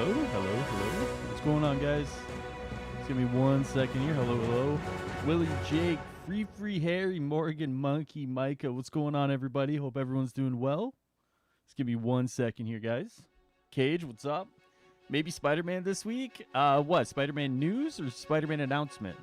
hello, hello, hello. What's going on, guys? Just give me 1 second here. Hello, hello. Willie, Jake, Free, Harry, Morgan, Monkey, Micah. What's going on, everybody? Hope everyone's doing well. Just give me 1 second here, guys. Cage, what's up? Maybe Spider-Man this week? What? Spider-Man news or Spider-Man announcement?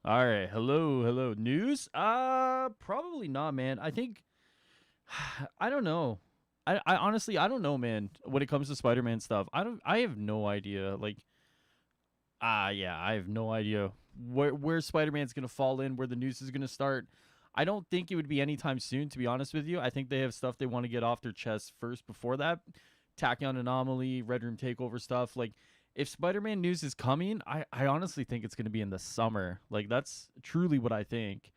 All right, hello. News? Probably not, man. I think I don't know. I honestly I don't know, man. When it comes to Spider-Man stuff, I have no idea. Like, yeah, I have no idea where Spider-Man's gonna fall in, where the news is gonna start. I don't think it would be anytime soon, to be honest with you. I think they have stuff they want to get off their chest first before that. Tachyon Anomaly, Red Room Takeover stuff. Like, if Spider-Man news is coming, I honestly think it's going to be in the summer. Like, that's truly what I think.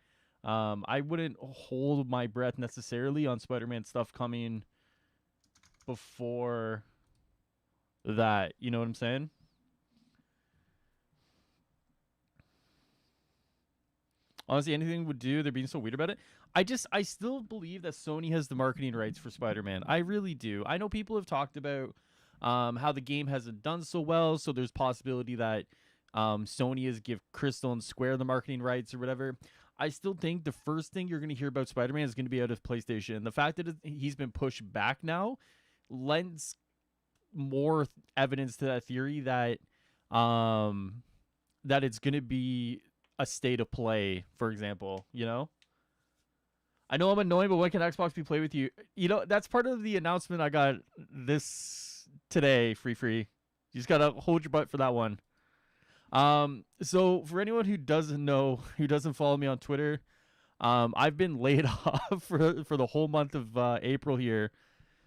I wouldn't hold my breath necessarily on Spider-Man stuff coming before that. You know what I'm saying? Honestly, anything would do. They're being so weird about it. I still believe that Sony has the marketing rights for Spider-Man. I really do. I know people have talked about how the game hasn't done so well, so there's possibility that Sony is give Crystal and Square the marketing rights or whatever. I still think the first thing you're going to hear about Spider-Man is going to be out of PlayStation. The fact that he's been pushed back now lends more evidence to that theory that that it's going to be a state of play, for example, you know? I know I'm annoying, but when can Xbox be played with you? You know, that's part of the announcement I got this today, free. You just got to hold your butt for that one. So for anyone who doesn't know, who doesn't follow me on Twitter, I've been laid off for the whole month of April here.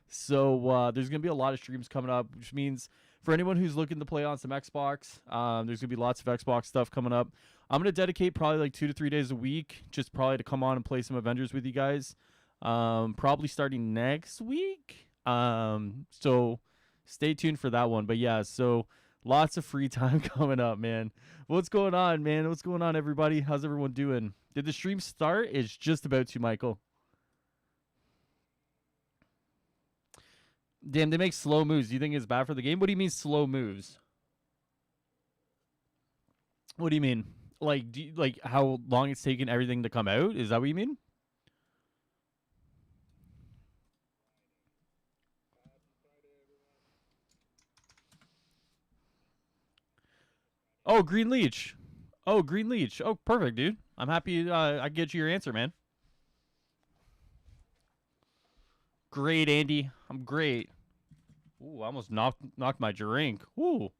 So there's going to be a lot of streams coming up, which means for anyone who's looking to play on some Xbox, there's going to be lots of Xbox stuff coming up. I'm going to dedicate probably like 2 to 3 days a week, just probably to come on and play some Avengers with you guys. Probably starting next week. So stay tuned for that one. But yeah, so lots of free time coming up, man. What's going on, man? What's going on, everybody? How's everyone doing? Did the stream start? It's just about to, Michael. Damn, they make slow moves. Do you think it's bad for the game? What do you mean slow moves? What do you mean? Like, like how long it's taken everything to come out? Is that what you mean? Oh, Green Leech. Oh, Green Leech. Oh, perfect, dude. I'm happy I get you your answer, man. Great, Andy. I'm great. Ooh, I almost knocked my drink. Ooh.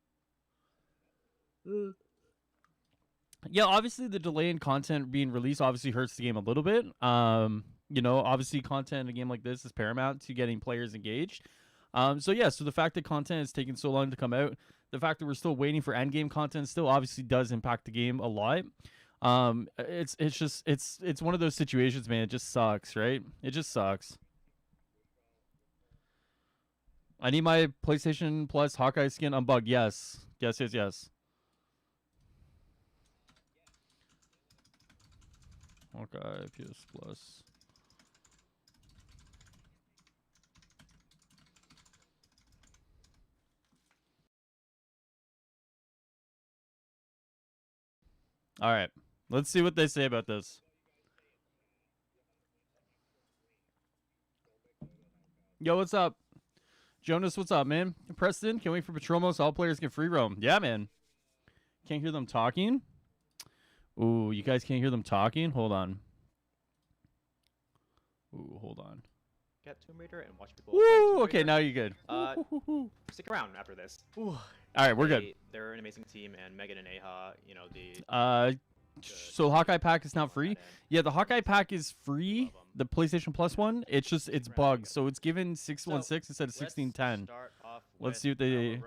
Yeah, obviously the delay in content being released obviously hurts the game a little bit. You know, obviously content in a game like this is paramount to getting players engaged. So yeah, so the fact that content is taking so long to come out, the fact that we're still waiting for end game content still obviously does impact the game a lot. It's one of those situations, man. It just sucks, right? It just sucks. I need my PlayStation Plus Hawkeye skin unbugged. Yes. Hawkeye PS Plus. All right. Let's see what they say about this. Yo, what's up? Jonas, what's up, man? Preston, can't wait for Patromos. All players get free roam. Yeah, man. Can't hear them talking? Ooh, you guys can't hear them talking? Hold on. Ooh, hold on. Get Tomb Raider and watch people. Woo! Okay, now you're good. Stick around after this. Ooh. All right, we're good. They're an amazing team, and Megan and Aha, you know so Hawkeye pack is now free. Yeah, the Hawkeye pack is free. The PlayStation Plus one, it's bugged, so it's given 616 instead of 1610. Let's see what they.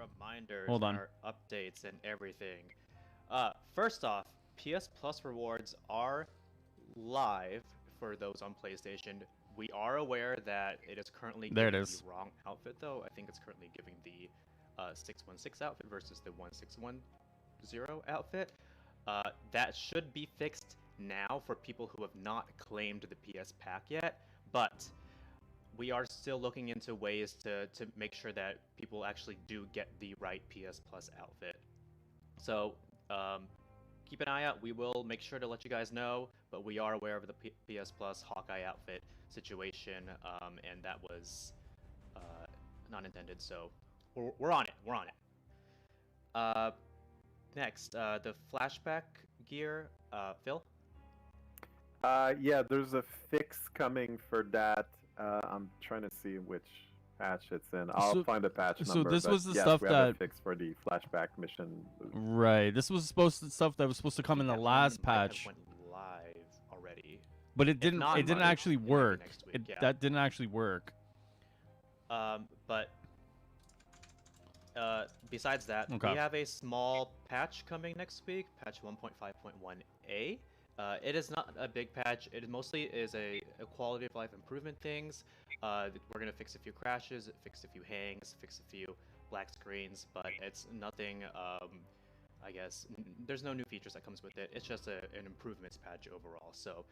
Hold on. Updates and everything. First off, PS Plus rewards are live for those on PlayStation. We are aware that it is currently giving the wrong outfit, though. I think it's currently giving the 616 outfit versus the 1610 outfit. That should be fixed now for people who have not claimed the PS pack yet, but we are still looking into ways to make sure that people actually do get the right PS Plus outfit. So keep an eye out. We will make sure to let you guys know, but we are aware of the PS Plus Hawkeye outfit situation, and that was not intended. So we're on it. We're on it. Next, the Flashback Gear, Phil. Yeah, there's a fix coming for that. I'm trying to see which patch it's in. I'll find a patch number. So this was the yes, stuff we have that a fix for the flashback mission. Right. This was stuff that was supposed to come in the last patch. Went live already. But it didn't. It didn't actually work. That didn't actually work. But besides that, we have a small patch coming next week. Patch 1.5.1a. It is not a big patch. It mostly is a quality of life improvement things. We're gonna fix a few crashes, fix a few hangs, fix a few black screens, but it's nothing. I guess there's no new features that comes with it. It's just an improvements patch overall. So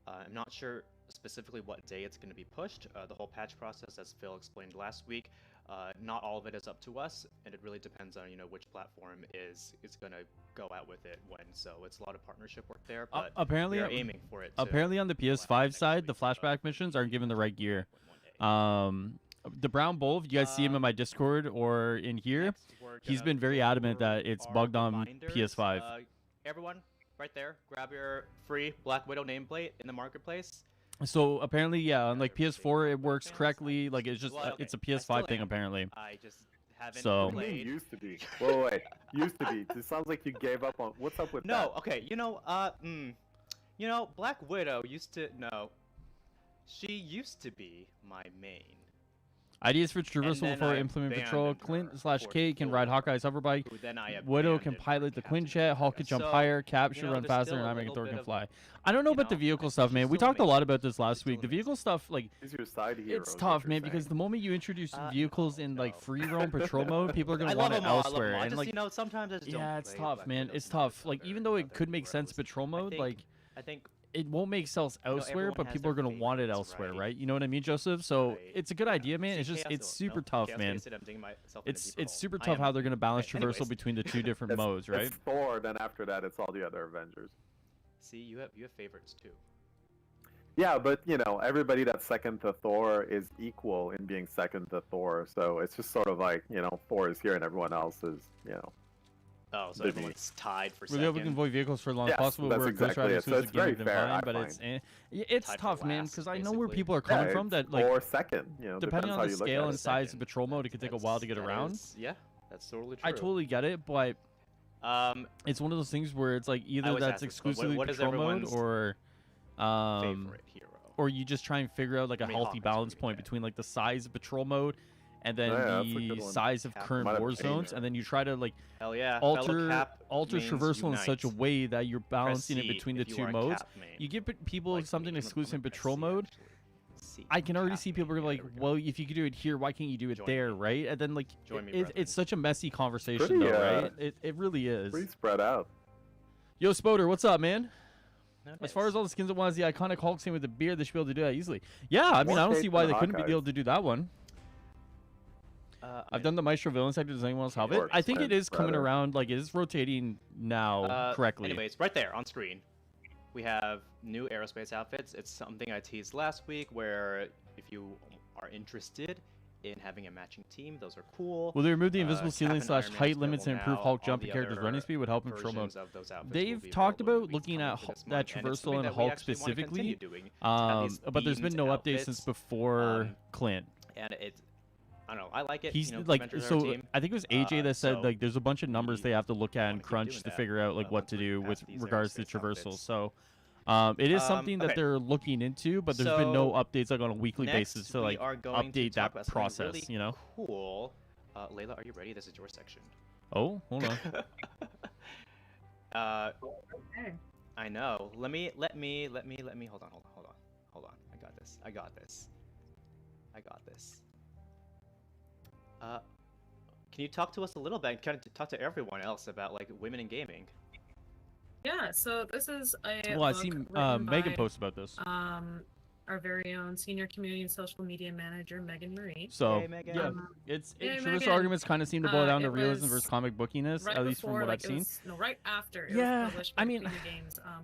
I'm not sure specifically what day it's going to be pushed. The whole patch process, as Phil explained last week, not all of it is up to us, and it really depends on which platform is going to go out with it when. So it's a lot of partnership work there. But apparently, we're aiming for it. Apparently, on the PS5 side, the flashback missions aren't given the right gear. The brown bull, if you guys see him in my Discord or in here, he's been very adamant that it's bugged on PS5. Everyone, right there, grab your free Black Widow nameplate in the marketplace. So apparently, yeah, on like PS4 it works correctly. Like it's just it's a PS5 thing apparently. I just haven't played. Used to be. Wait, used to be. It sounds like you gave up on. What's up with that? No, okay. Black Widow used to she used to be my main. Ideas for traversal before implement patrol. Clint/K can ride Hawkeye's hoverbike. Widow can pilot the Quinjet. Hulk can jump higher. Cap should run faster, and I Thor can fly. I don't know about the vehicle stuff, man. We talked a lot about this last week. The vehicle stuff, like, it's tough, man, because the moment you introduce vehicles in like free roam patrol mode, people are gonna want it elsewhere. And like, sometimes I just it's tough, man. It's tough. Like, even though it could make sense patrol mode, like, I think it won't make sense elsewhere, but people are going to want it elsewhere, right? You know what I mean, Joseph? So it's a good idea, man. It's just, it's super tough, man. It's super tough how they're going to balance traversal between the two different modes, right? It's Thor, then after that, it's all the other Avengers. See, you have favorites too. Yeah, but everybody that's second to Thor is equal in being second to Thor. So it's just sort of like, Thor is here and everyone else is, Oh, so everyone's tied for second. We can avoid vehicles for as long as possible. That's exactly it. So it's very fair, but it's tough, man, because I know where people are coming from. That like or second, depending on the scale and size of patrol mode, it could take a while to get around. Yeah, that's totally true. I totally get it, but it's one of those things where it's like either that's exclusively patrol mode or favorite hero, or you just try and figure out like a healthy balance point between like the size of patrol mode and then the size of current war zones, and then you try to like alter traversal in such a way that you're balancing it between the two modes. You give people something exclusive in patrol mode. I can already see people are like, well, if you could do it here, why can't you do it there, right? And then like, it's such a messy conversation, though, right? It really is. Pretty spread out. Yo, Spoder, what's up, man? As far as all the skins that was the iconic Hulk scene with the beard, they should be able to do that easily. Yeah, I mean, I don't see why they couldn't be able to do that one. I've done the Maestro villain sector. Does anyone else have it? I think it is coming around. Like, it is rotating now correctly. Anyways, right there on screen, we have new Aerospace Outfits. It's something I teased last week, where if you are interested in having a matching team, those are cool. Will they remove the invisible ceiling / height limits and improve Hulk jumping characters' running speed would help in patrol mode? They've talked about looking at that traversal and Hulk specifically, but there's been no updates since before Clint. And it's, I don't know, I like it. He's like, so I think it was AJ that said like there's a bunch of numbers they have to look at and crunch to figure out like what to do with regards to traversal. So it is something that they're looking into, but there's been no updates like on a weekly basis to like update that process. Really you know. Cool. Layla, are you ready? This is your section. Oh, hold on. I know. Let me. Hold on. I got this. can you talk to us a little bit, kind of talk to everyone else about like women in gaming? Yeah, so this is a Well, I book seen written Megan by, post about this. our very own senior community and social media manager, Megan Marie. So Yay, Megan. yeah, Um, it's yay, traditional Megan. arguments kind of seem to boil down to It realism was versus comic bookiness, Right at least from before, what like, I've seen. right after. It Yeah, was published I by mean,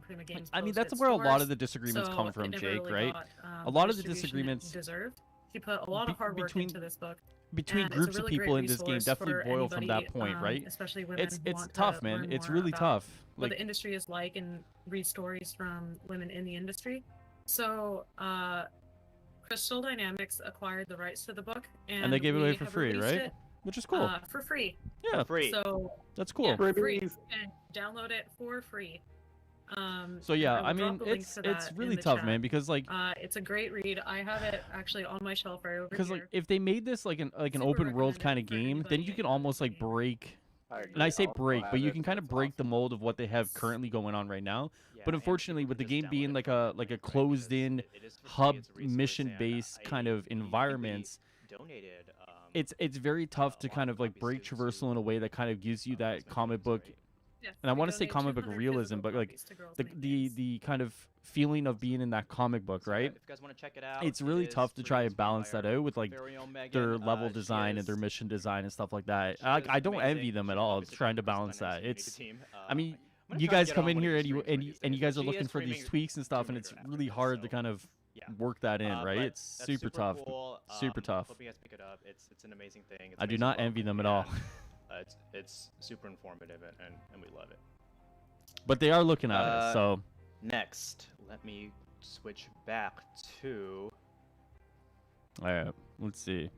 Prima Games. I mean, that's posted where a lot of stores, the disagreements so come it from, never Jake, really right? got, A lot of the distribution it disagreements deserved. She put a lot of hard work between into this book. between And it's a groups of really people great in this game resource definitely for boil from that anybody, point, right? especially women who It's want tough, to man. learn It's more really about tough. what Like, the industry is like and read stories from women in the industry. So, Crystal Dynamics acquired the rights to the book, and they gave it away we for have free, released right? it, which is cool. for free. Yeah, For free. So that's cool. yeah, for free. Freebies. And download it for free. So yeah, will I mean, drop a link it's to that in really the tough, chat. man, because like It's a great read. I have it actually on my shelf right over because here. like if they made this like an Super open world recommended kind of for game, then anybody you can who almost loves like games. break. agree. And I say I'll break, have but you it, can kind of it's break the awesome. mold of what they have currently going on right now. Yeah, But and unfortunately, people with the can just game being download it like from a the like a right, because closed-in it is for free, hub it's a resource, mission-based and kind of I think we environments, donated. it's very tough a to lot kind of of like copies break to traversal in a way that kind of gives you that Girls and comic Games, book, right? Yeah, and I we want to say donate comic book 200 realism, physical but like copies to Girls the Make the Games. the kind of feeling of being in that comic book, So, right? if you guys want to check it out, It's it really is tough to try and produced by balance that our out with like very own Megan. their level She design and their is- mission design and stuff like that. she I is don't envy amazing. them at She's all. obviously Trying to the best balance dynamics that. community It's team. I mean, I'm gonna you try guys get come on in one of here these and you streams one of these and you days, guys but are she looking is for these streaming tweaks and stuff, Tomb and it's Raider after really this, hard to so, kind of yeah. work that in, right? But It's that's super tough. Cool. Super tough. Hope you guys pick it up. It's an amazing thing. It's I do amazing not book, envy them at all. and, it's super informative and we love it. But they are looking at it, so Next, let me switch back to all right, let's see.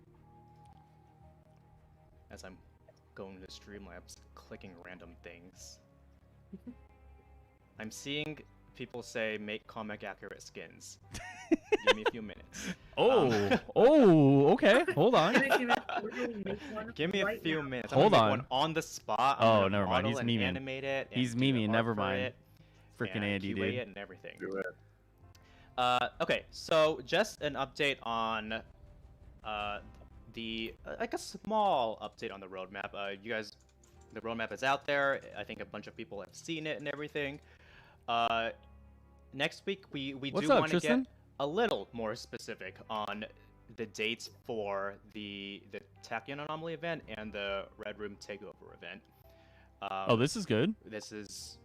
as I'm going to Streamlabs, clicking random things. I'm seeing people say make comic accurate skins. Give me a few minutes. Oh, okay. Hold on. Give me a right few now. minutes. Hold I'm gonna on. make one on the spot. Oh, I'm gonna never mind. model He's and memeing. animate it. And He's do the memeing. art Never for mind. it Freaking and Andy, QA dude. it and everything. Do it. Okay, so just an update on like a small update on the roadmap. You guys, the roadmap is out there. I think a bunch of people have seen it and everything. Next week we What's do up, want to get Tristan? a little more specific on the dates for the Tachyon Anomaly event and the Red Room Takeover event. Oh, this is good. This is,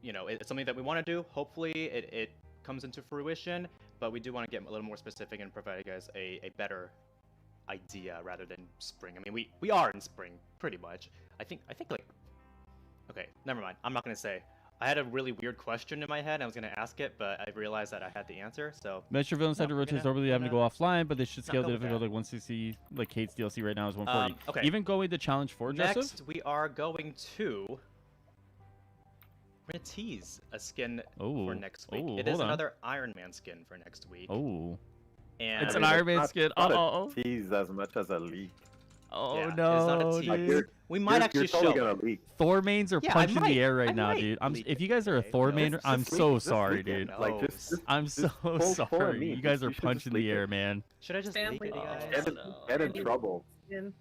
it's something that we want to do. Hopefully it comes into fruition, but we do want to get a little more specific and provide you guys a better idea rather than spring. I mean, we are in spring pretty much. I think like, okay, never mind. I'm not gonna say. I had a really weird question in my head. I was gonna ask it, but I realized that I had the answer. So Metro Villains had to we're rotate gonna- over, having to go offline, but they should scale go the with that. difficulty like 160. Like Kate's DLC right now is 140. okay. Even going to Challenge 4, Joseph? Next, we are going to. We're gonna tease a skin Oh, for next week. oh, It is hold on. another Iron Man skin for next week. Oh. And It's I an mean, Iron Man not- skin. Not Uh-oh. a tease as much as a leak. Oh Yeah, it's no, not a tease. Like, dude. you're- we might you're actually totally show gonna it. leak. Thor mains are Yeah, I punching might- the air I right now, might dude. leak If it you guys are a today. Thor No, mainer, Just I'm leak so it, just sorry, leak it. dude. Like, No. just I'm just so full- full sorry. me. You guys are You should just punching the leak it. air, man. Should I just leak Family it, guys? Get, no. get in Andy- trouble. Skin.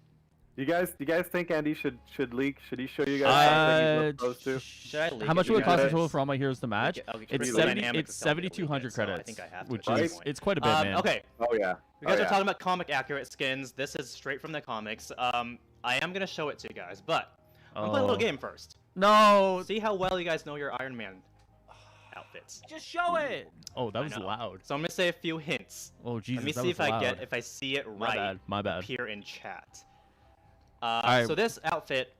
You guys think Andy should leak? Should he show you guys something he's not supposed to? Should I leak How much it, will it you cost in guys? total for all my heroes to match? Okay, It's Crystal 70. Dynamics It's is telling me to leak 7,200 it, so I credits, think I have to which at this is point. it's quite a bit, man. Okay, Oh yeah. you guys Oh, are yeah. talking about comic accurate skins. This is straight from the comics. I am gonna show it to you guys, but I'm gonna play a little Oh. game first. No. See how well you guys know your Iron Man outfits. Just show it. Oh, that I was know. loud. So I'm gonna say a few hints. Oh Jesus, Let me that see was if loud. if I see it My right. bad. My bad. Appear in chat. Alright. So this outfit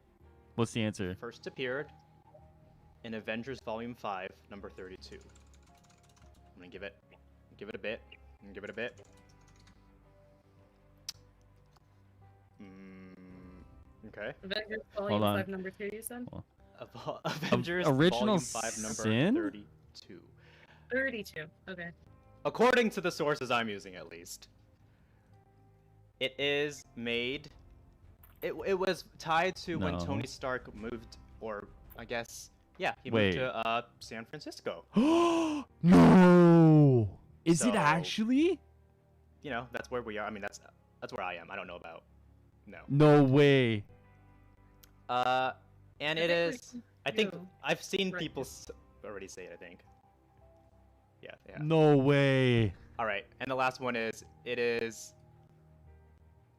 What's the answer? first appeared in Avengers Volume 5, number 32. I'm gonna give it a bit. Give it a bit. Okay. Avengers Hold Volume on. 5, number 2, you said? Avengers original Volume 5, number sin? 32. 32. Okay. According to the sources I'm using, at least. It is made. It was tied to when No. Tony Stark moved, or I guess, yeah, he Wait. moved to San Francisco. No. Is it So- actually? You know, that's where we are. I mean, that's where I am. I don't know about. No. No way. And I it think is. I think you I've seen right people already say it. I think. Yeah. No way. All right, and the last one is it is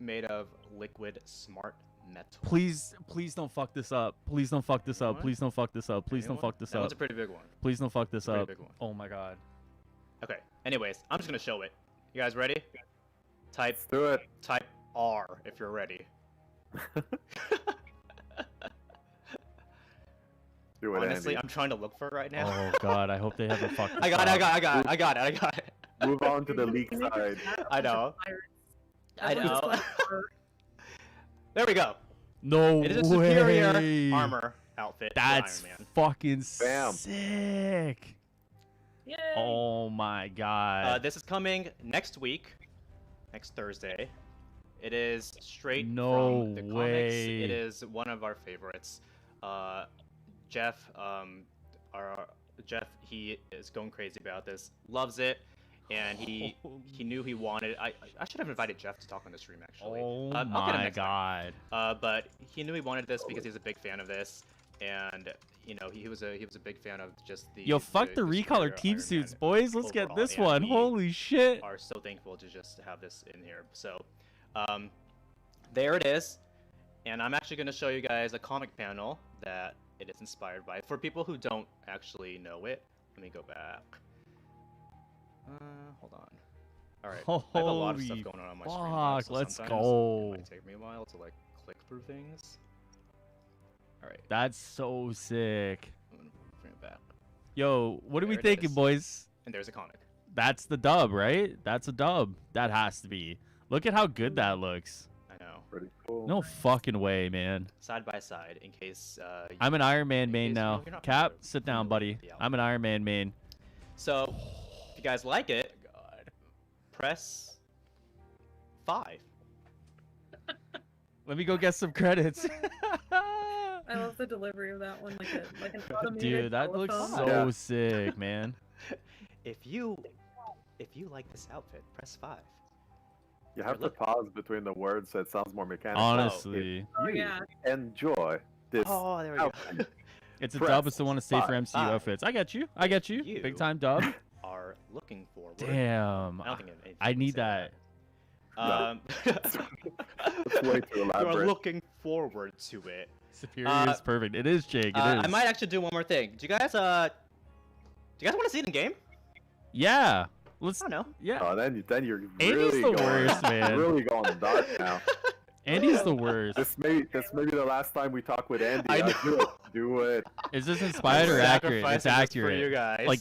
made of liquid smart metal. Please don't fuck this up. Please don't fuck this up. Anyone? Please don't fuck this up. Please don't Anyone? fuck this That one's up. a pretty big one. Please don't fuck this Pretty up. big one. Oh my god. Okay. Anyways, I'm just gonna show it. You guys ready? Type Let's do it. type R if you're ready. Do it, Honestly, Andy. I'm trying to look for it right now. Oh god, I hope they haven't fucked this I got up. it. Move on to the leak side. I know. I know. There we go. No It is a way. superior armor outfit. for That's Iron Man. fucking Bam. sick. Yay! Oh my god. This is coming next week, next Thursday. It is straight No from the comics. way. It is one of our favorites. Jeff, Jeff, he is going crazy about this. Loves it, and he knew he wanted. I should have invited Jeff to talk on the stream actually. Oh I'll get him my next time. god. But he knew he wanted this because he's a big fan of this, and you know he was a big fan of just the. Yo, fuck the recolor superior team Iron suits, Man boys. Let's get overall, this and one. we Holy shit. Are so thankful to just have this in here. So, there it is, and I'm actually going to show you guys a comic panel that it is inspired by. For people who don't actually know it, let me go back. Hold on. All right, I have a lot of stuff Holy going on my screen. now, fuck, so let's sometimes go. It might take me a while to like click through things. All right, That's so sick. I'm gonna bring it back. Yo, what are we There it thinking, is. boys? And there's a comic. That's the dub, right? That's a dub. That has to be. Look at how good that looks. I know. Pretty cool. No fucking way, man. Side by side, in case. I'm an Iron Man in main case now. you're not Cap, familiar sit down, with buddy. the I'm an Iron Man main. So, if you guys like it, press 5. Let me go get some credits. I love the delivery of that one, like an automated Dude, that looks telephone. so Yeah. sick, man. If you like this outfit, press 5. You have to Look. pause between the words so it sounds more mechanical. Honestly. Oh You yeah. Enjoy this Oh, there we go. outfit. It's a Press dub. It's the one to stay for five. MCU Five. outfits. I get you. I get you. You. Big time dub. Are looking forward. Damn. I don't think anything I can need say that. That's way too You are elaborate. looking forward to it. Superior is perfect. It is, Jake. It is. I might actually do one more thing. Do you guys want to see it in game? Yeah. Let's. I don't know. Yeah. Oh, then you're Andy's really the going, worst, man. really going dark now. Andy's the worst. This may be the last time we talk with Andy. I know. Do it. Do it. Is this inspired or accurate? It's Sacrificing this for you accurate. guys. Like,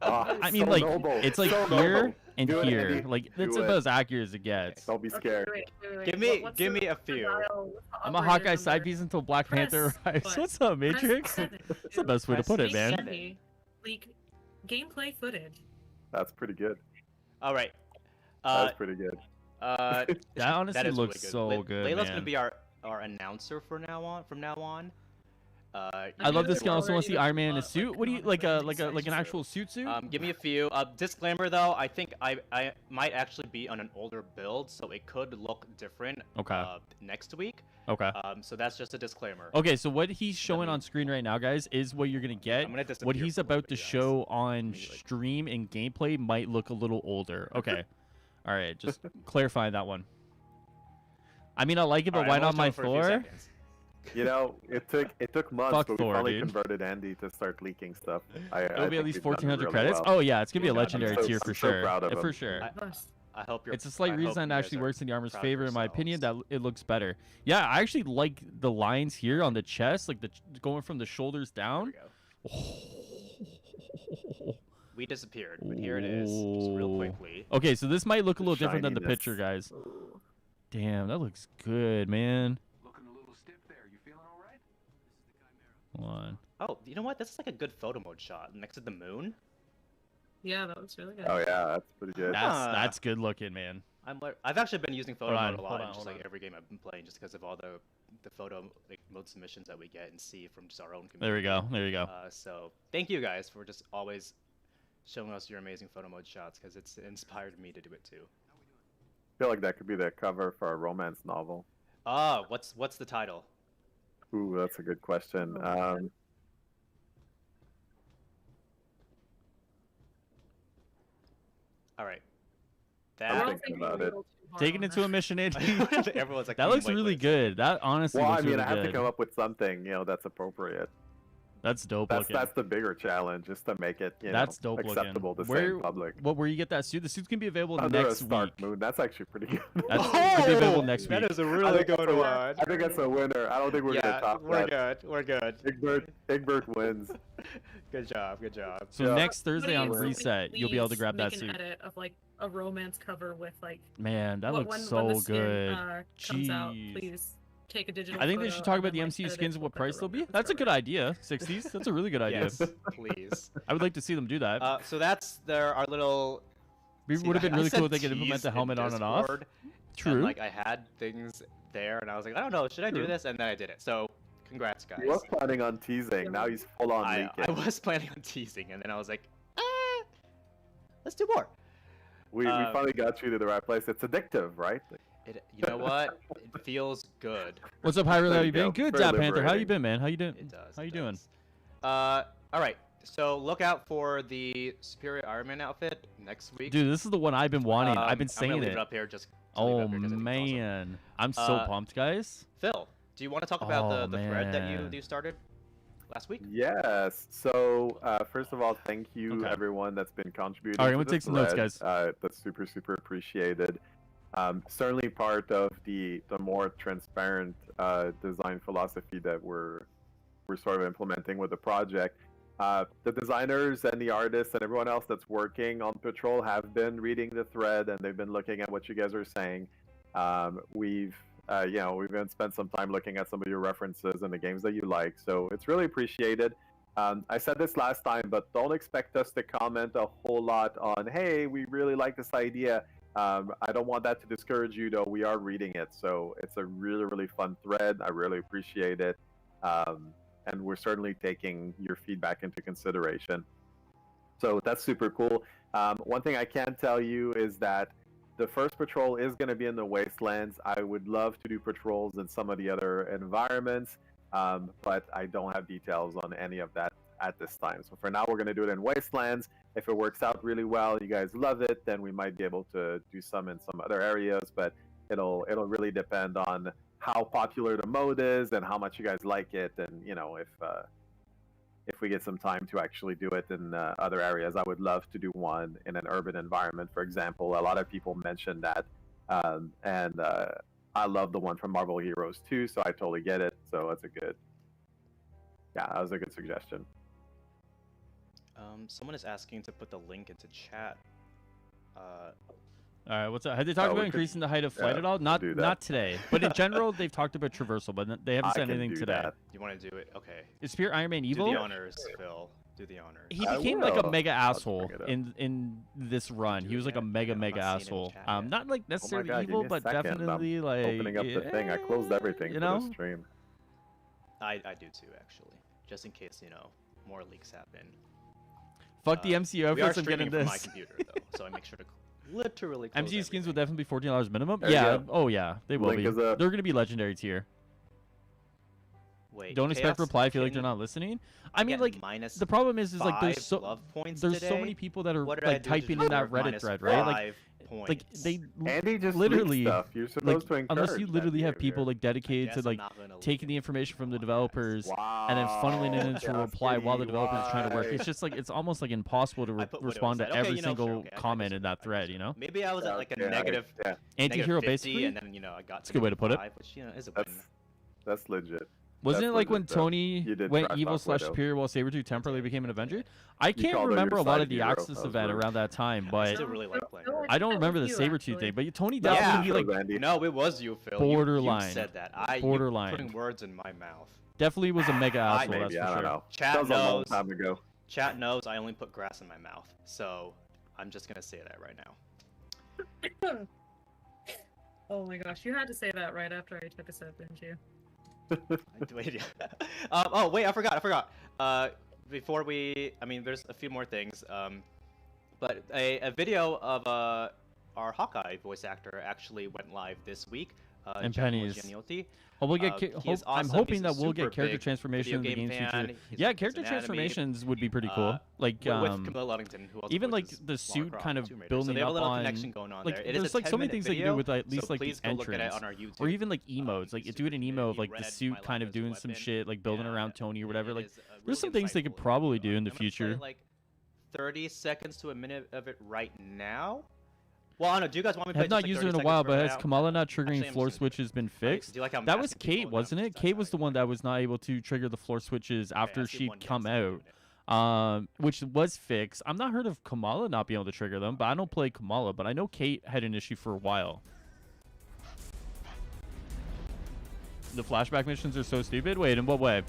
Ah, I mean, so like, noble. it's like So here noble. and Do it, here. Andy. Like, that's Do about it. as accurate as it gets. Don't be Okay, scared. wait. Give me a what's the few. dial with the I'm a operator Hawkeye side number? piece until Black Panther Press arrives. what? What's up, Press Matrix? 7 That's the best way to Press put it, Make man. seven. Andy leak gameplay footage. That's pretty good. All right. That's pretty good. That honestly that is looks really so good, Layla's man. gonna be our announcer from now on. I love this. Already Guy also want to see Iron Man in a like, suit. What do you like? Like an actual suit? Give me a few. Disclaimer though, I think I might actually be on an older build, so it could look different. Okay. Next week. Okay. So that's just a disclaimer. Okay. So what he's showing on screen right now, guys, is what you're gonna get. I'm gonna disappear What he's for a little about to bit, guys. show on Let me, like- stream and gameplay might look a little older. Okay. All right. Just clarifying that one. I mean, I like it, but Alright, why I'm not only my showing for a few Thor? seconds. You know, it took months, Fuck but Thor, we finally dude. converted Andy to start leaking stuff. It'll be at least 1,400 really credits. Well. Oh yeah, it's gonna be a Yeah, I'm legendary so- tier I'm for so sure. proud of For him. sure. I hope you're. It's a slight I hope reason you that guys actually are works in the armor's proud of favor, in my opinion. That yourselves. it looks better. Yeah, I actually like the lines here on the chest, like going from the shoulders There we down. go. We disappeared, but here it is, just real Ooh. quickly. Okay, so this might look a little different than the Shininess. picture, guys. Damn, that looks good, man. Looking a little stiff there. You feeling all right? Hold on. Oh, you know what? This is like a good photo mode shot next to the moon. Yeah, that was really good. Oh yeah, that's pretty good. That's good looking, man. I've actually been using photo Hold mode on, a lot hold in on, just hold like on. every game I've been playing, just because of all the photo mode submissions that we get and see from just our own community. There we go. There you go. So thank you guys for just always showing us your amazing photo mode shots, because it's inspired me to do it too. I feel like that could be the cover for a romance novel. What's the title? Ooh, that's a good question. All right. I'm That thinking about it. Taking it to a mission, Andy. everyone's like, That looks wait, really wait a second." good. That honestly Well, I looks mean, really I have good. to come up with something, that's appropriate. That's dope That's looking. that's the bigger challenge, just to make it That's dope acceptable looking. to say in public. Where you get that suit? The suit's gonna be available Under next a Stark week. Moon, that's actually pretty good. That's gonna be available next week. That is a I really think good that's a- one. I think that's a winner. I don't think we're gonna top we're that. good. We're good. Egbert wins. Good job. Good job. So Yeah. next Thursday on Somebody Reset, you'll be able to please grab that make an suit. edit of like a romance cover with like Man, that looks when so the skin, good. comes out, Jeez. please take a digital I think they photo should talk and about the then, like, MCU edit skins it and what with, like, price a they'll be. romance That's a cover. good idea. 60s. That's a really good idea. Yes, please. I would like to see them do that. So that's our little. It See, would have been I really said cool if they could implement tease the in helmet on and off. Discord, True. And, like I had things there, and I was like, I don't know, should I do True. this? And then I did it. So, congrats, guys. He was planning on teasing. Now he's full on I leaking. was planning on teasing, and then I was like, let's do more. We finally got you to the right place. It's addictive, right? You know what? It feels good. What's up, Hyrule? How There you you been? go. Good, Very Dap Panther. How you liberating. been, man? How you doing? It does. How it you doing? does. All right. So look out for the Superior Iron Man outfit next week. Dude, this is the one I've been wanting. I've been I'm saying gonna leave it. it up here just. To leave it Oh up here 'cause I think it's awesome. man, I'm so pumped, guys. Phil, do you want to talk about Oh, the thread that you man. started last week? Yes. So first of all, thank you Okay. everyone that's been contributing. All right, to I'm gonna the take some notes, thread. That's super appreciated. Certainly part of the more transparent design philosophy that we're sort of implementing with the project. The designers and the artists and everyone else that's working on Patrol have been reading the thread and they've been looking at what you guys are saying. We've even spent some time looking at some of your references and the games that you like, so it's really appreciated. I said this last time, but don't expect us to comment a whole lot on, hey, we really like this idea. I don't want that to discourage you, though. We are reading it, so it's a really fun thread. I really appreciate it. And we're certainly taking your feedback into consideration. So that's super cool. One thing I can tell you is that the first patrol is going to be in the Wastelands. I would love to do patrols in some of the other environments, but I don't have details on any of that at this time. So for now, we're going to do it in Wastelands. If it works out really well, you guys love it, then we might be able to do some in some other areas, but it'll really depend on how popular the mode is and how much you guys like it, and if we get some time to actually do it in other areas. I would love to do one in an urban environment, for example. A lot of people mentioned that, and I love the one from Marvel Heroes too, so I totally get it. So that was a good suggestion. Someone is asking to put the link into chat. All right, what's up? Have they talked we about could- increasing the height of flight yeah, at all? we Not could do that. not today, but in general, they've talked about traversal, but they haven't I said can anything do today. that. You want to do it? Okay. Is Spear Iron Man Do evil? the honors, Phil. Do the honors. He I became like a will. mega I'll just asshole bring it up. in this run. Do He was it like a yet? mega I'm not seeing it in asshole. chat yet. Not like necessarily God, give evil, me a but second. I'm definitely like Opening up the thing. I closed everything you for know? the stream. I do too, actually. Just in case, more leaks happen. Fuck the MCU We are outfits. I'm streaming getting from my this. computer, though, so I make sure to literally close MCU skins will everything. definitely be $14 minimum. There you Yeah. go. Oh yeah, they will Link be. is up. They're gonna be legendary tier. Wait, Don't expect Chaos reply. I feel like King they're not listening. I mean, get like minus the problem is like 5 there's so love points there's so today? many people that are What did I like do to typing in that deserve Reddit minus thread, right? Like 5 like points? they Andy just literally, leaked stuff. You're supposed to encourage unless you that literally have behavior. people like dedicated to Guess I'm like not gonna leak taking the it. information from the Come on, developers Wow. and then funneling it into a Just reply while the kidding, developer's trying to work. why? It's just like it's almost like impossible to I put what it respond was to at. Okay, every single sure, okay, I comment deserve in that it, I thread. deserve You it. know, Maybe I was at like a Yeah, negative, yeah, anti-hero 50, basically. and then I got That's a good way to put it. 5, which is a win. that's legit. Wasn't That's it like when legit, though. Tony You did went trash evil talk Widow. /superior while Sabretooth temporarily became an Avenger? I can't called her remember a your lot side of the hero. Axis That was event rude. around that time, I but still really like playing. I don't That remember the was you, Sabretooth actually. thing. But Tony Yeah. definitely That like was Andy. No, it was you, Phil. Borderline. You said that. Borderline. You putting words in my mouth. definitely was a mega I- asshole. That's Maybe, for I don't sure. know. Chat that was a long knows. time ago. Chat knows I only put grass in my mouth, so I'm just gonna say that right now. Oh my gosh, you had to say that right after I took a sip, didn't you? Wait, oh wait, I forgot. Before there's a few more things. But a video of our Hawkeye voice actor actually went live this week. And Giacomo pennies. Gianniotti. Oh, we'll get. He is I'm awesome. hoping He's a that we'll get super character big transformation in the video game's game future. fan. He's Yeah, an character anime. transformations would be pretty cool. Like with Camilla Luddington, who also even like voices the Lara suit Croft kind in of Tomb Raider. building so they have up a little on connection going on like there. It is there's a like so many 10-minute things they can do video, with at least so like the please go look at it entrance on our YouTube. or even like emotes. Like he's do it in super emo good. of He like the read suit my kind life of as a doing some weapon. shit like building Yeah, around Tony or it whatever. Like is, there's really some things they could insightful. probably do in I'm the gonna play, future. like 30 seconds to a minute of it right now. Well, I don't know. Do you guys want me to I play have not just, like, used 30 it in a seconds while, for but right has now? Kamala not Actually, triggering I'm floor just gonna switches been do fixed? you like how I'm That was asking people Kate, now? wasn't it? That's Kate how was I the one that was not able to trigger the floor switches after I see she'd one yes, come I out. did. Which was fixed. I'm not heard of Kamala not being able to trigger them, but I don't play Kamala. But I know Kate had an issue for a while. The flashback missions are so stupid. Wait, in what way?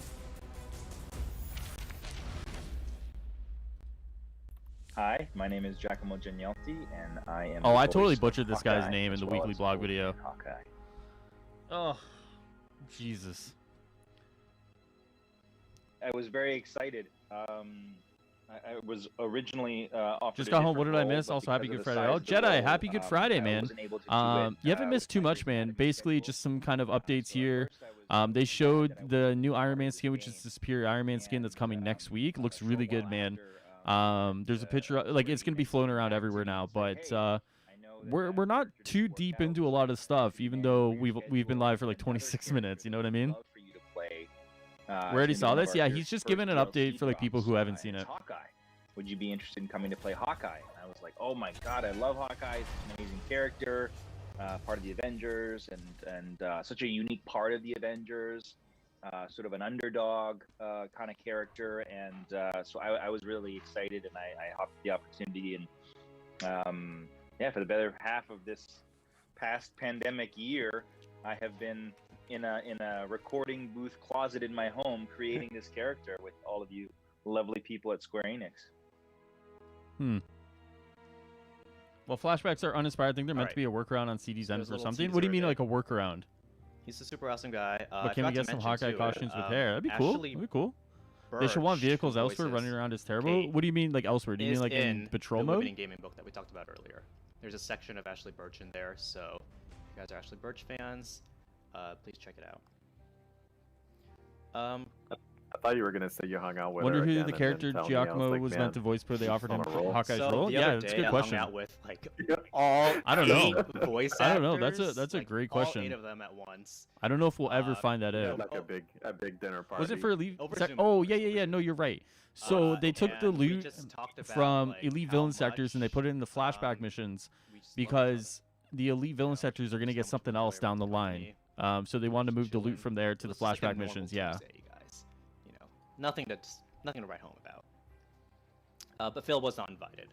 Hi, my name is Giacomo Gianniotti, and I am. Oh, the I totally voice of butchered this guy's Hawkeye, name in as the well weekly as blog Odin video. in Hawkeye. Oh, Jesus. I was very excited. I was originally offered. Just a got home. What different did I role, miss? but Also, because happy of Good the Friday. size Oh, of the Jedi, role, happy Good Friday, I man. wasn't able to do it, You haven't with missed too my much, man. academy Basically, schedule. just some kind of updates So at here. first I was They showed that I the wasn't new part Iron of Man this skin, which is game. the superior Iron Man skin that's coming And, next week. a Looks short really while good, man. after, There's a picture, like it's gonna be floating around everywhere now. But we're not too deep into a lot of stuff, even though we've been live for like 26 minutes. You know what I mean? We already saw this. Yeah, he's just giving an update for like people who haven't seen it. Hawkeye. Would you be interested in coming to play Hawkeye? And I was like, oh my god, I love Hawkeye. He's an amazing character, part of the Avengers, and such a unique part of the Avengers. Sort of an underdog kind of character, and so I was really excited, and I hopped the opportunity, and yeah, for the better half of this past pandemic year, I have been in a recording booth closet in my home creating this character with all of you lovely people at Square Enix. Well, flashbacks are uninspired. I think they're meant Alright. to be a workaround on CD's So ends there's a or little something. What do you teaser mean, there. like a workaround? He's a super awesome guy. But can we I forgot get to some mention, Hawkeye too, costumes with hair? That'd be cool. Ashley That'd be cool. They should want Birch, vehicles who elsewhere running voices around as terrible. Kate, What do you mean, like elsewhere? Do you mean is like in patrol the mode? Living Gaming book that we talked about earlier. There's a section of Ashley Birch in there, so if you guys are Ashley Birch fans, please check it out. I thought you were gonna say you hung out with Wonder her who again the and character then tell me. I Giacomo like, was man, meant to voice per they he's offered on him a roll. Hawkeye's So role. the Yeah, other that's a day, good I question. hung out with like Yeah. all I don't know. 8 voice I don't know. That's a- actors, that's a like, great all question. 8 of them at once. I don't know if we'll ever Uh, find that Yeah, out. like a big dinner party. Was it for Elite? Over Sec- Zoom. oh yeah, yeah, yeah. No, you're right. So they took the and we loot just talked about, from like, Elite how Villain sectors and they much, put it in the flashback missions we just love each because the Elite other. Villain You know, sectors are gonna so get much something more else down the enjoyable line. for me. So they wanted to move the Chilling. loot from there to It the was just like a flashback normal missions. Yeah. Tuesday, you guys. You know, nothing to write home about. But Phil was not invited.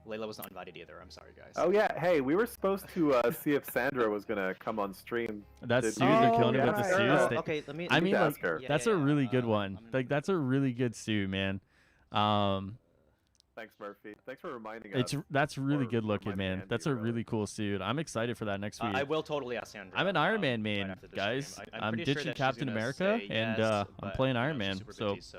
Layla was not invited either. I'm sorry, guys. Oh yeah, hey, we were supposed to see if Sandra was gonna come on stream. That Did suit, you- they're Oh, killing it with yeah, the yeah. suits. They- Okay, let me. I let me mean, to like, ask her. yeah, that's yeah, a really good I'm one. gonna Like, that's a really good suit, man. Thanks, Murphy. Thanks for reminding It's us. that's really Or good looking, remind me, man. Andy, That's a really. really cool suit. I'm excited for that next week. I will totally ask Sandra. I'm an Iron Man right main, after this guys. stream. I'm pretty sure ditching that she's Captain gonna America, say and yes, I'm but, playing you know, Iron Man. she's super So busy,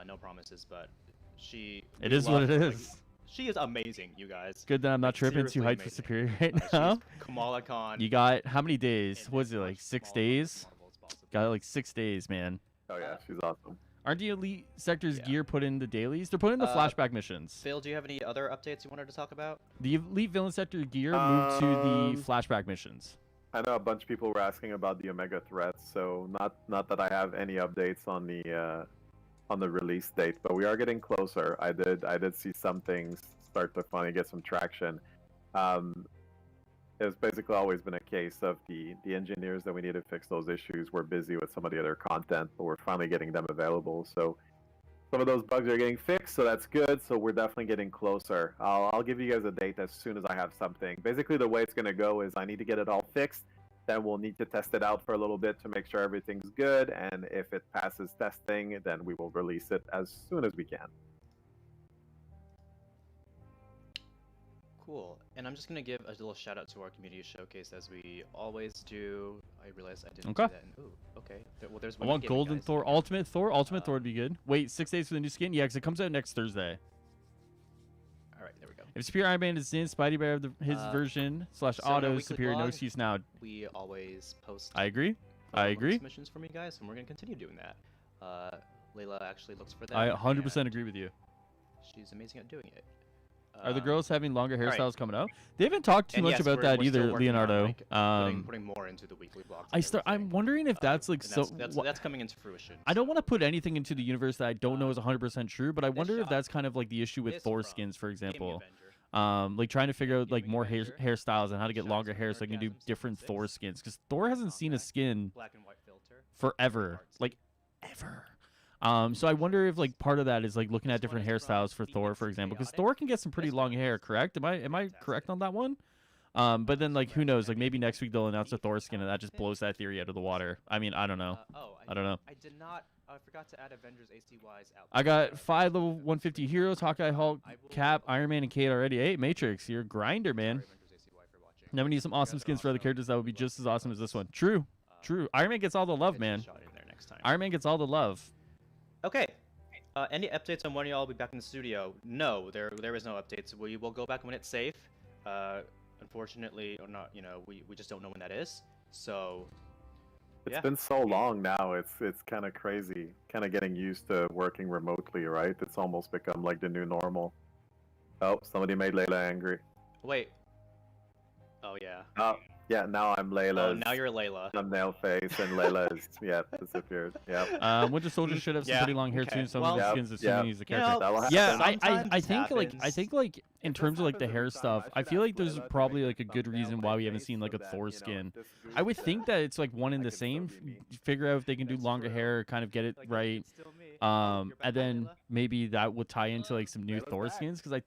no promises. But she. it we is what love it her, like, is. she is amazing, you guys. Good that I'm not Like, tripping too seriously hyped for amazing. Superior right She's now. Kamala Khan. You got how many days? in Was as it much like 6 Kamala Khan days? Marvel as possible. Got like 6 days, man. Oh yeah, she's awesome. Aren't the Elite Sectors Yeah. gear put in the dailies? They're putting the flashback missions. Phil, do you have any other updates you wanted to talk about? The Elite Villain Sector gear moved to the flashback missions. I know a bunch of people were asking about the Omega threats, so not that I have any updates on the release date, but we are getting closer. I did see some things start to finally get some traction. It's basically always been a case of the engineers that we need to fix those issues were busy with some of the other content, but we're finally getting them available. So some of those bugs are getting fixed, so that's good. So we're definitely getting closer. I'll give you guys a date as soon as I have something. Basically, the way it's going to go is I need to get it all fixed. Then we'll need to test it out for a little bit to make sure everything's good. And if it passes testing, then we will release it as soon as we can. Cool. And I'm just going to give a little shout out to our community showcase as we always do. I realized I didn't do Okay. that. Ooh, okay. Well, there's I women want gaming, Golden guys. Thor, Ultimate Thor. Ultimate Thor would be good. Wait, 6 days for the new skin? Yeah, because it comes out next Thursday. All right, There we go. If Superior Iron Man is in, Spidey Bear his version / so in our auto weekly Superior no blog, excuse now. We always post. I agree. I development agree. Submissions from you guys, and we're gonna continue doing that. Layla actually looks for them. I 100% and agree with you. She's amazing at doing it. Are the girls having longer right. hairstyles coming out? They haven't talked too And much yes, about that we're still either, working on, Leonardo. like, putting more into the weekly blogs. I'm wondering if that's like so. That's coming into fruition. I don't want to put anything into the universe that I don't know is 100% true, but I wonder if shot that's kind of like the issue with is Thor from skins, for Game example. Avenger. Like trying to figure out like Gaming more Avenger. hairstyles and how to get Shout longer out to hair so I can do Orgasm different 616. Thor skins. Because Thor hasn't seen a Hawkeye. skin Black and white filter. forever, like ever. So I wonder if like part of that is like looking at This one different is from hairstyles for Thor, Phoenix for example, because Chaotic. Thor can get some pretty This long one hair. is Correct? Am I fantastic. correct on that one? But then like who knows? Like maybe next week they'll announce a Thor skin and that just blows that theory out of the water. I mean, I don't know. I don't know. I did not. I forgot to add Avengers ACY's out. I got 5 level 150 heroes: Hawkeye, Hulk, Cap, Iron Man, and Kate already. Hey, Matrix, you're a grinder, man. Now we need some awesome skins for other characters that would be just as awesome as this one. True, true. Iron Man gets all the love, man. Iron Man gets all the love. Okay. Any updates on when y'all will be back in the studio? No, there is no updates. We will go back when it's safe. Unfortunately, or not, we just don't know when that is. So, It's been so long now. It's kind of crazy. Kind of getting used to working remotely, right? It's almost become like the new normal. Oh, somebody made Layla angry. Wait. Oh yeah. Oh, yeah. Now I'm Layla. Oh, now you're Layla. Thumbnail face, and Layla is disappeared. Yeah. Winter Soldier should have some Yeah, pretty long hair okay. too. Some Well, of the yeah, skins assuming yeah. he's a You know, character. That'll happen. Yeah, Sometimes I it think like happens. in It terms just of like the happens hair every time. stuff, I I should feel ask like there's Layla to probably make like a good thumbnail reason my why we haven't face seen like so a that, Thor you know, skin. this I would group- think that it's like one and I the can still same. be me. Figure out if they can do That's longer true. hair, kind of get it Like, right. it's still me. You're back, And then Layla. maybe that would tie into like some new Layla's Thor back. skins because I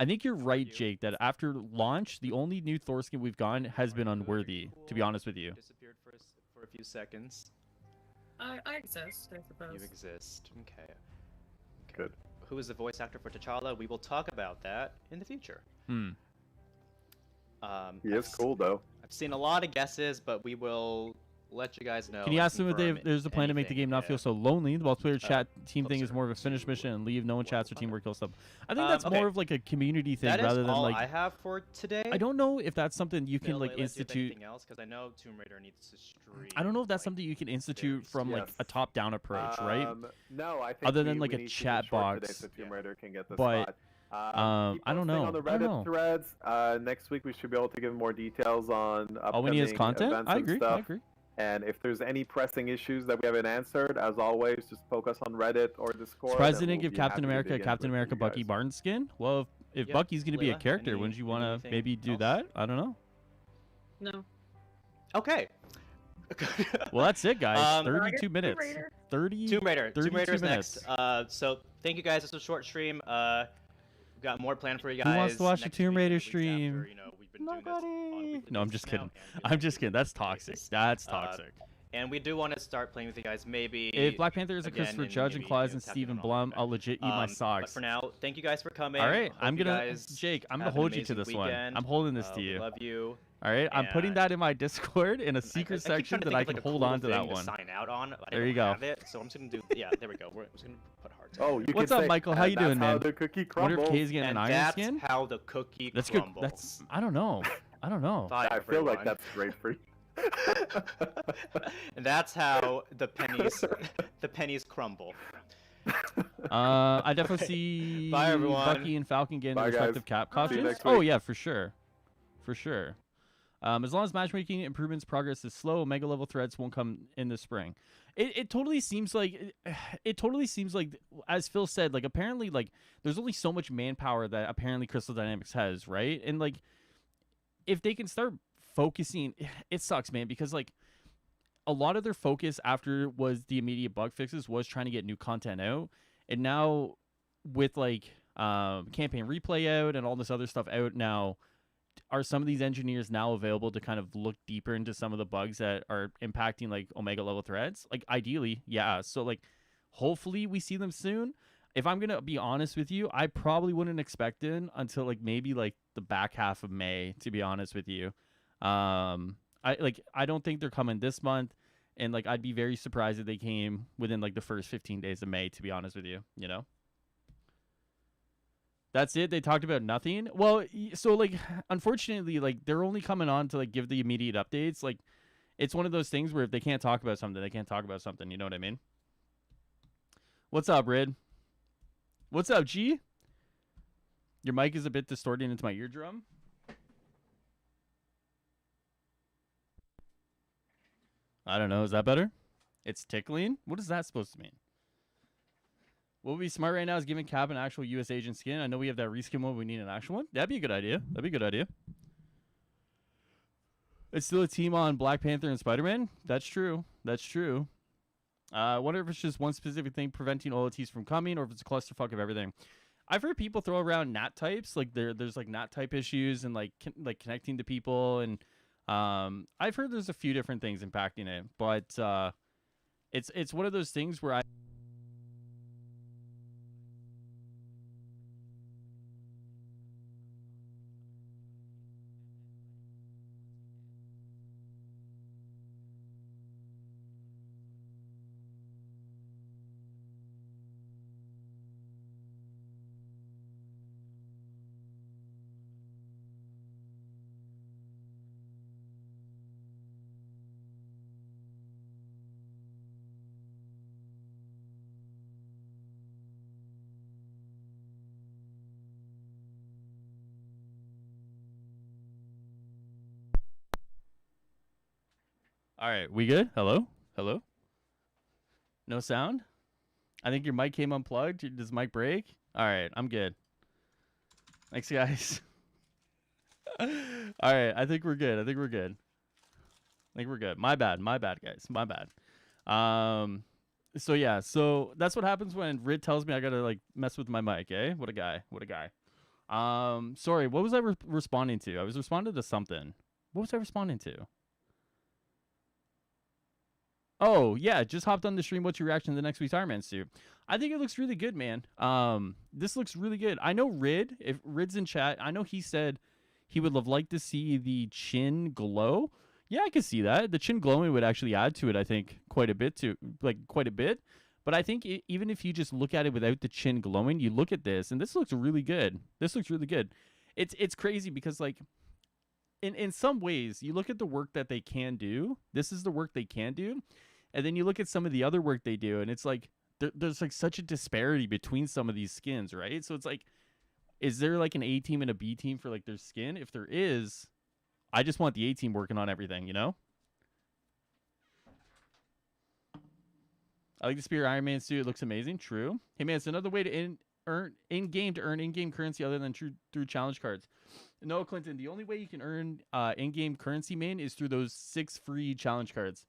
think you're right, Jake, that after launch, the only new Thor skin we've gotten has been unworthy. To be honest with you. Disappeared for a few seconds. I exist, I suppose. You exist. Okay. Good. Who is the voice actor for T'Challa? We will talk about that in the future. Hmm. He is cool though. I've seen a lot of guesses, but we will let you guys know. Can you and ask them if confirm there's a plan to make the anything, game not yeah. feel so lonely? The multiplayer chat team thing is closer more of a finish to mission and leave. No one what chats or the teamwork fuck. kill stuff. I think that's Okay. more of like a community thing That is rather than all like. I have for today. I don't know if that's something you can Bill, like Layla, do you have institute. anything else? Because I know Tomb Raider needs to stream. I don't know if that's like, something you can institute from like Yes. a top-down approach, right? No, I think Other than, we like, a need to be chat short today box. so Tomb Raider can get the But, spot. I don't Keep know. posting on the I don't Reddit know. threads. Next week we should be able to give more details on upcoming Oh, when he has content, events I and agree. stuff. I agree. And if there's any pressing issues that we haven't answered, as always, just poke us on Reddit or Discord. Surprised they and didn't we'll give be Captain happy to America dig into Captain it for America you Bucky guys. Barnes skin. Well, if Yeah, Bucky's gonna be a Layla, character, wouldn't you want to anything maybe do else? that? I don't know. No. Okay. Well, that's it, guys. Um, 32 minutes. Raider. 30. Tomb Raider. Tomb 32 Raider is minutes. next. So thank you guys. This was a short stream. We've got more planned for you Who guys. wants to watch the next Tomb week, Raider weeks after, stream? we've been doing this on a Nobody. weekly No, I'm basis just now, kidding. and we do I'm it just on a kidding. That's weekly toxic. basis. That's Uh, toxic. And we do want to start playing with you guys maybe. If Black Panther is a again Christopher in Judge and maybe, Claus and Captain Stephen Marvel Blum, event. I'll legit eat my But socks. for now, thank you guys for coming. All right, Hope I'm you gonna guys Jake. I'm gonna have an hold you to amazing this one. weekend. I'm holding this to We you. love you. All right, I'm putting and- that in my Discord in a I secret keep trying section to that think I of, can like, a hold cool on to that thing one. sign out on, but There I you don't go. have it, so I'm just gonna do. Yeah, there we go. I'm just gonna put hearts. Oh, you What's can up, say, Michael? How you "And doing, that's how man? the cookie Wonder if crumbles." Kay's getting And an iron that's skin. how the cookie That's good. crumbles. That's I don't know. I don't know. Bye, I feel like everyone. that's great for you. And that's how the pennies crumble. I definitely see Bye, everyone. Bucky and Falcon getting Bye, their respective guys. cap See you costumes. next Oh week. yeah, for sure, for sure. As long as matchmaking improvements progress is slow, Omega level threats won't come in the spring. It totally seems like as Phil said, like apparently like there's only so much manpower that apparently Crystal Dynamics has, right? And like if they can start focusing, it sucks, man, because like a lot of their focus after was the immediate bug fixes was trying to get new content out, and now with like campaign replay out and all this other stuff out now, are some of these engineers now available to kind of look deeper into some of the bugs that are impacting like Omega level threads? Like ideally, yeah. So like hopefully we see them soon. If I'm gonna be honest with you, I probably wouldn't expect it until like maybe like the back half of May, to be honest with you. I don't think they're coming this month, and like I'd be very surprised if they came within like the first 15 days of May, to be honest with you, you know. That's it. They talked about nothing. Well, so like, unfortunately, like they're only coming on to like give the immediate updates. Like, it's one of those things where if they can't talk about something, they can't talk about something. You know what I mean? What's up, Rid? What's up, G? Your mic is a bit distorting into my eardrum. I don't know. Is that better? It's tickling? What is that supposed to mean? What would be smart right now is giving Cap an actual U.S. agent skin. I know we have that reskin one. We need an actual one. That'd be a good idea. That'd be a good idea. It's still a team on Black Panther and Spider-Man. That's true. That's true. I wonder if it's just one specific thing preventing OLTs from coming, or if it's a clusterfuck of everything. I've heard people throw around NAT types, like there's like NAT type issues and like connecting to people, and I've heard there's a few different things impacting it, but it's one of those things where All right, we good? Hello? Hello? No sound? I think your mic came unplugged. Does mic break? All right, I'm good. Thanks, guys. All right, I think we're good. I think we're good. I think we're good. My bad, guys. My bad. So yeah, so that's what happens when Rid tells me I gotta like mess with my mic, eh? What a guy. What a guy. Sorry, what was I responding to? I was responding to something. What was I responding to? Oh, yeah, just hopped on the stream. What's your reaction to the next week's Iron Man suit? I think it looks really good, man. This looks really good. I know Rid, if Rid's in chat, I know he said he would have liked to see the chin glow. Yeah, I could see that. The chin glowing would actually add to it, I think, quite a bit. But I think even if you just look at it without the chin glowing, you look at this, and this looks really good. This looks really good. It's crazy because, like, in some ways, you look at the work that they can do. This is the work they can do. And then you look at some of the other work they do, and it's like there's like such a disparity between some of these skins, right? So it's like, is there like an A team and a B team for like their skin? If there is, I just want the A team working on everything, you know? I like the Spear Iron Man suit. It looks amazing. True. Hey, man, it's another way to earn in-game currency other than through challenge cards. No, Clinton, the only way you can earn in-game currency, man, is through those 6 free challenge cards.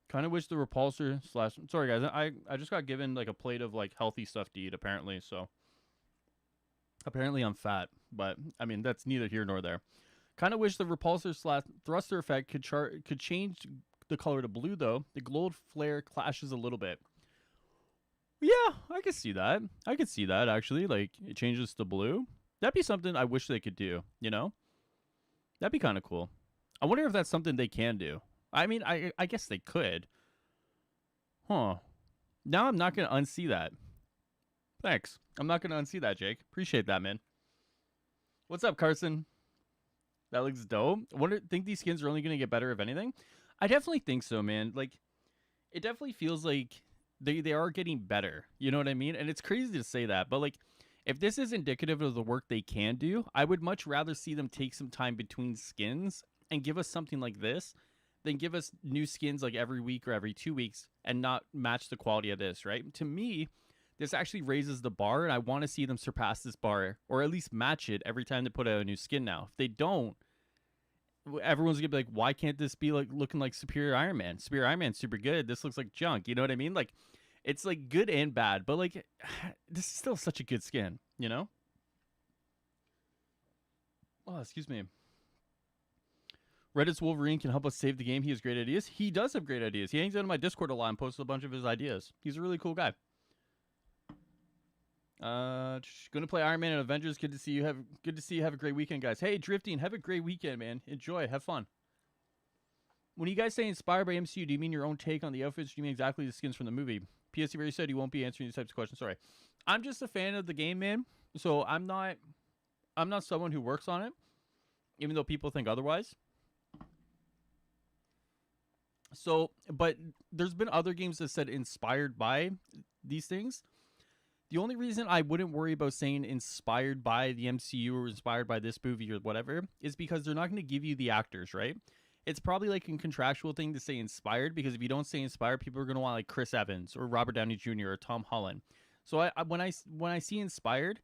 Kind of wish the Repulsor slash... Sorry, guys. I just got given like a plate of like healthy stuff to eat, apparently. So apparently I'm fat. But, I mean, that's neither here nor there. Kind of wish the Repulsor slash thruster effect could change the color to blue, though. The glowed flare clashes a little bit. Yeah, I could see that. I could see that, actually. Like, it changes to blue. That'd be something I wish they could do, you know? That'd be kind of cool. I wonder if that's something they can do. I mean, I guess they could. Huh. Now I'm not going to unsee that. Thanks. I'm not going to unsee that, Jake. Appreciate that, man. What's up, Carson? That looks dope. Think these skins are only going to get better, if anything? I definitely think so, man. Like, it definitely feels like they are getting better. You know what I mean? And it's crazy to say that, but like, if this is indicative of the work they can do, I would much rather see them take some time between skins and give us something like this than give us new skins like every week or every 2 weeks and not match the quality of this, right? To me, this actually raises the bar, and I want to see them surpass this bar, or at least match it every time they put out a new skin now. If they don't, everyone's going to be like, why can't this be like looking like Superior Iron Man? Superior Iron Man's super good. This looks like junk. You know what I mean? Like, it's like good and bad, but like, this is still such a good skin, you know? Oh, excuse me. Reddit's Wolverine can help us save the game. He has great ideas. He does have great ideas. He hangs out in my Discord a lot and posts a bunch of his ideas. He's a really cool guy. Gonna play Iron Man and Avengers. Good to see you. Have a great weekend, guys. Hey, Drifting, have a great weekend, man. Enjoy. Have fun. When you guys say inspired by MCU, do you mean your own take on the outfits? Or do you mean exactly the skins from the movie? PS Very said he won't be answering these types of questions. Sorry, I'm just a fan of the game, man. So I'm not someone who works on it, even though people think otherwise. So, but there's been other games that said inspired by these things. The only reason I wouldn't worry about saying inspired by the MCU or inspired by this movie or whatever is because they're not going to give you the actors, right? It's probably like a contractual thing to say inspired, because if you don't say inspired, people are going to want like Chris Evans or Robert Downey Jr. or Tom Holland. So when I see inspired,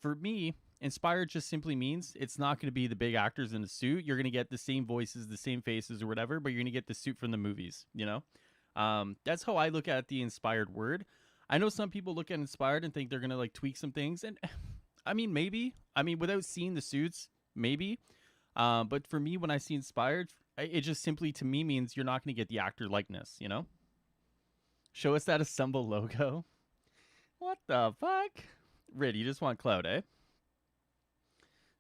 for me, inspired just simply means it's not going to be the big actors in the suit. You're going to get the same voices, the same faces or whatever, but you're going to get the suit from the movies, you know? That's how I look at the inspired word. I know some people look at inspired and think they're going to like tweak some things. And I mean, maybe. I mean, without seeing the suits, maybe. But for me, when I see inspired, it just simply to me means you're not going to get the actor likeness, you know? Show us that assemble logo. What the fuck? Rid, you just want cloud, eh?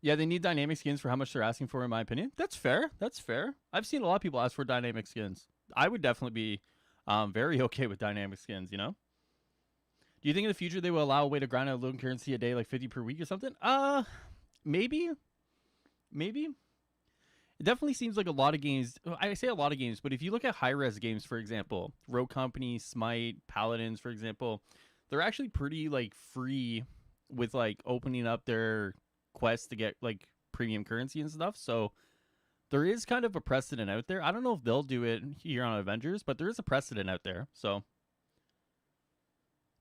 Yeah, they need dynamic skins for how much they're asking for, in my opinion. That's fair. That's fair. I've seen a lot of people ask for dynamic skins. I would definitely be very okay with dynamic skins, you know? Do you think in the future they will allow a way to grind out loan currency a day, like 50 per week or something? Maybe. Maybe. It definitely seems like a lot of games. I say a lot of games, but if you look at high-res games, for example, Rogue Company, Smite, Paladins, for example, they're actually pretty, like, free with, like, opening up their quests to get, like, premium currency and stuff. So there is kind of a precedent out there. I don't know if they'll do it here on Avengers, but there is a precedent out there. So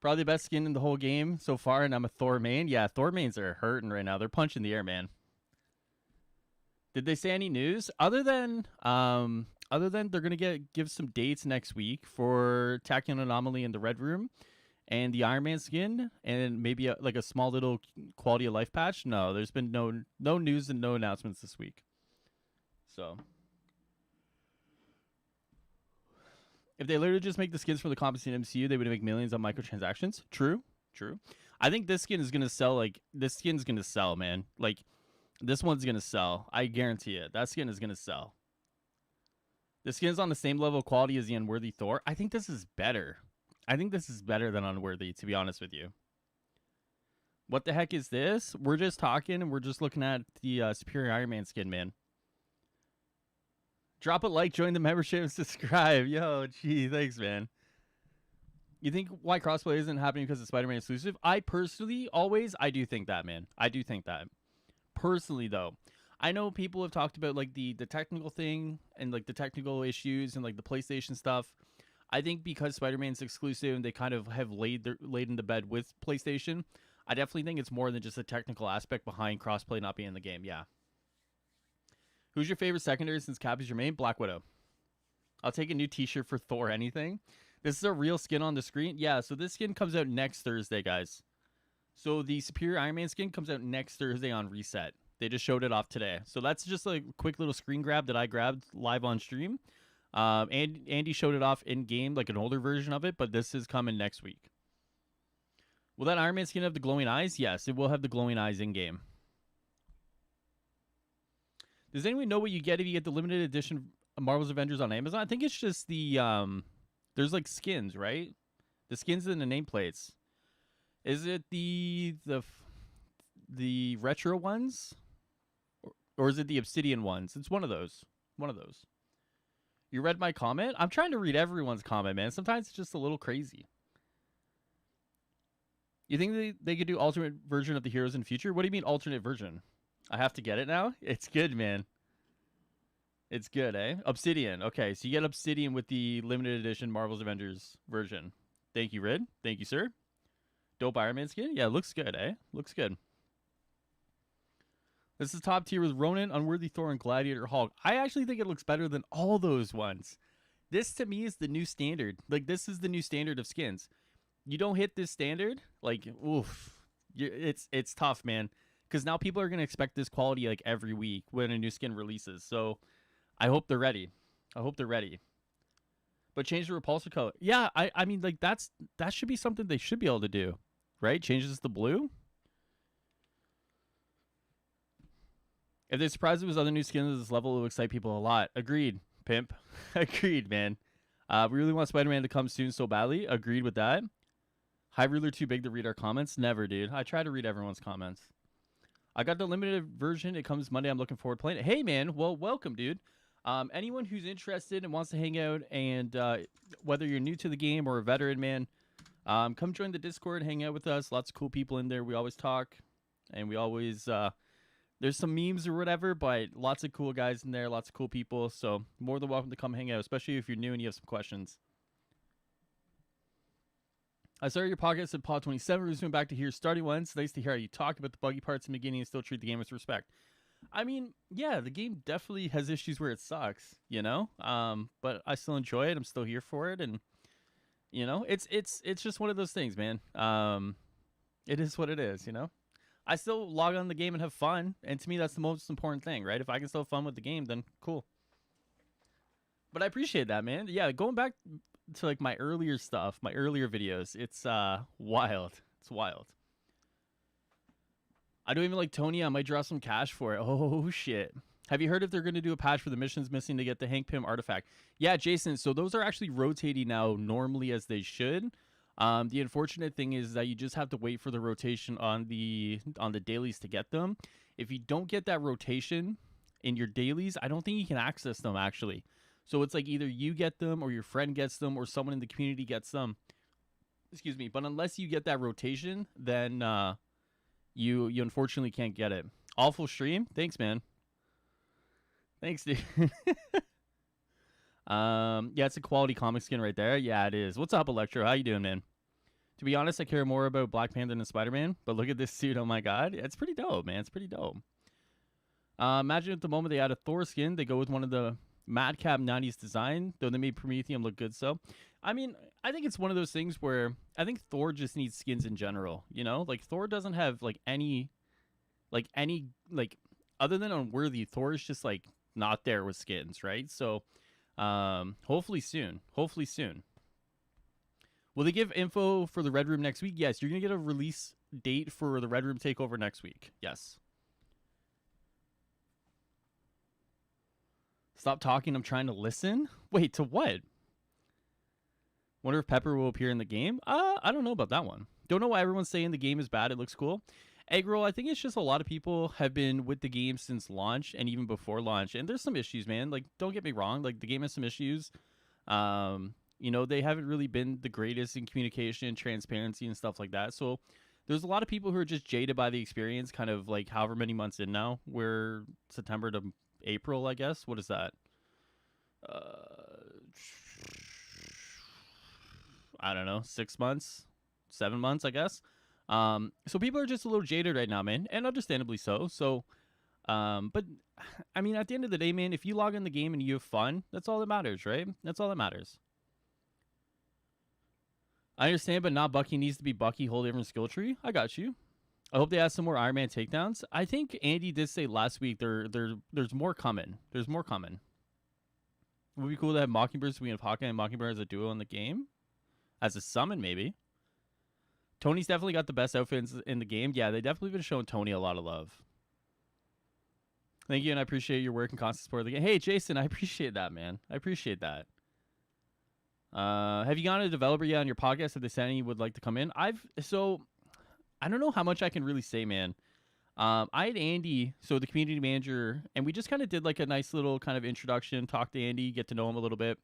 probably the best skin in the whole game so far, and I'm a Thor main. Yeah, Thor mains are hurting right now. They're punching the air, man. Did they say any news other than they're gonna give some dates next weach for Tachyon Anomaly in the Red Room and the Iron Man skin and maybe like a small little quality of life patch? No, there's been no news and no announcements this week. So if they literally just make the skins for the comics in MCU, they would make millions on microtransactions. True. I think this skin is gonna sell. Like, this skin's gonna sell, man. Like, this one's gonna sell. I guarantee it. That skin is gonna sell. The skin's on the same level of quality as the Unworthy Thor. I think this is better. I think this is better than Unworthy, to be honest with you. What the heck is this? We're just talking and we're just looking at the Superior Iron Man skin, man. Drop a like, join the membership, and subscribe. Yo, gee, thanks, man. You think why crossplay isn't happening because it's Spider-Man exclusive? I personally, I do think that, man. I do think that. Personally, though, I know people have talked about like the technical thing and like the technical issues and like the PlayStation stuff. I think because Spider-Man's exclusive and they kind of have laid in the bed with PlayStation, I definitely think it's more than just a technical aspect behind crossplay not being in the game. Yeah. Who's your favorite secondary since Cap is your main? Black Widow. I'll take a new t-shirt for Thor anything. This is a real skin on the screen. Yeah, so this skin comes out next Thursday, guys. So the Superior Iron Man skin comes out next Thursday on Reset. They just showed it off today. So that's just a quick little screen grab that I grabbed live on stream. And Andy showed it off in-game, like an older version of it, but this is coming next week. Will that Iron Man skin have the glowing eyes? Yes, it will have the glowing eyes in-game. Does anyone know what you get if you get the limited edition of Marvel's Avengers on Amazon? I think it's just the, there's like skins, right? The skins and the nameplates. Is it the retro ones? Or is it the Obsidian ones? It's one of those. One of those. You read my comment? I'm trying to read everyone's comment, man. Sometimes it's just a little crazy. You think they could do alternate version of the heroes in the future? What do you mean alternate version? I have to get it now? It's good, man. It's good, eh? Obsidian. Okay, so you get Obsidian with the limited edition Marvel's Avengers version. Thank you, Rid. Thank you, sir. Dope Iron Man skin? Yeah, looks good, eh? Looks good. This is top tier with Ronin, Unworthy Thor, and Gladiator Hulk. I actually think it looks better than all those ones. This, to me, is the new standard. Like, this is the new standard of skins. You don't hit this standard, like, oof. It's tough, man. Because now people are going to expect this quality, like, every week when a new skin releases. So, I hope they're ready. I hope they're ready. But change the repulsor color. Yeah, I mean, like, that should be something they should be able to do. Right? Changes the blue. If they surprise it with other new skins at this level, it will excite people a lot. Agreed. pimp. Agreed, man. We really want Spider-Man to come soon so badly. Agreed with that. High Ruler too big to read our comments? Never, dude. I try to read everyone's comments. I got the limited version. It comes Monday. I'm looking forward to playing it. Hey, man. Well, welcome, dude. Anyone who's interested and wants to hang out, and whether you're new to the game or a veteran, man, come join the Discord, hang out with us. Lots of cool people in there. We always talk, and we always there's some memes or whatever, but lots of cool guys in there, lots of cool people. So more than welcome to come hang out, especially if you're new and you have some questions. I started your podcast at Pod 27. We're back to here starting one. It's nice to hear how you talk about the buggy parts in the beginning and still treat the game with respect. I mean, yeah, the game definitely has issues where it sucks, you know? But I still enjoy it. I'm still here for it, and you know, it's just one of those things, man. It is what it is, you know? I still log on the game and have fun, and to me that's the most important thing, right? If I can still have fun with the game, then cool. But I appreciate that, man. Yeah, going back to like my earlier stuff, my earlier videos, it's wild. It's wild. I don't even like Tony. I might draw some cash for it. Oh shit. Have you heard if they're going to do a patch for the missions missing to get the Hank Pym artifact? Yeah, Jason, so those are actually rotating now normally as they should. The unfortunate thing is that you just have to wait for the rotation on the dailies to get them. If you don't get that rotation in your dailies, I don't think you can access them actually. So it's like either you get them or your friend gets them or someone in the community gets them. Excuse me. But unless you get that rotation, then you unfortunately can't get it. Awful stream. Thanks, man. Thanks, dude. Yeah, it's a quality comic skin right there. Yeah, it is. What's up, Electro? How you doing, man? To be honest, I care more about Black Panther than Spider-Man, but look at this suit. Oh my god. It's pretty dope, man. It's pretty dope. Imagine at the moment they add a Thor skin, they go with one of the Madcap 90s design, though they made Prometheum look good. So, I mean, I think it's one of those things where I think Thor just needs skins in general, you know? Like, Thor doesn't have, like, any, other than Unworthy, Thor is just, like, not there with skins, right? So, hopefully soon. Hopefully soon. Will they give info for the Red Room next week? Yes, you're going to get a release date for the Red Room takeover next week. Yes. Stop talking, I'm trying to listen. Wait, to what? Wonder if Pepper will appear in the game? I don't know about that one. Don't know why everyone's saying the game is bad. It looks cool. Egg Roll, I think it's just a lot of people have been with the game since launch and even before launch. And there's some issues, man. Like, don't get me wrong. Like, the game has some issues. You know, they haven't really been the greatest in communication, transparency, and stuff like that. So there's a lot of people who are just jaded by the experience, kind of like however many months in now. We're September to April, I guess. What is that? I don't know, 6 months, 7 months, I guess. So people are just a little jaded right now, man, and understandably so. So, but I mean, at the end of the day, man, if you log in the game and you have fun, that's all that matters, right? That's all that matters. I understand, but not Bucky needs to be Bucky, whole different skill tree. I got you. I hope they add some more Iron Man takedowns. I think Andy did say last week there's more coming. There's more coming. It would be cool to have Mockingbird, so we have Hawkeye and Mockingbird as a duo in the game. As a summon, maybe. Tony's definitely got the best outfits in the game. Yeah, they definitely been showing Tony a lot of love. Thank you, and I appreciate your work and constant support of the game. Hey, Jason, I appreciate that, man. I appreciate that. Have you gone to a developer yet on your podcast if they said any would like to come in? So I don't know how much I can really say, man. I had Andy, so the community manager, and we just kind of did like a nice little kind of introduction, talk to Andy, get to know him a little bit.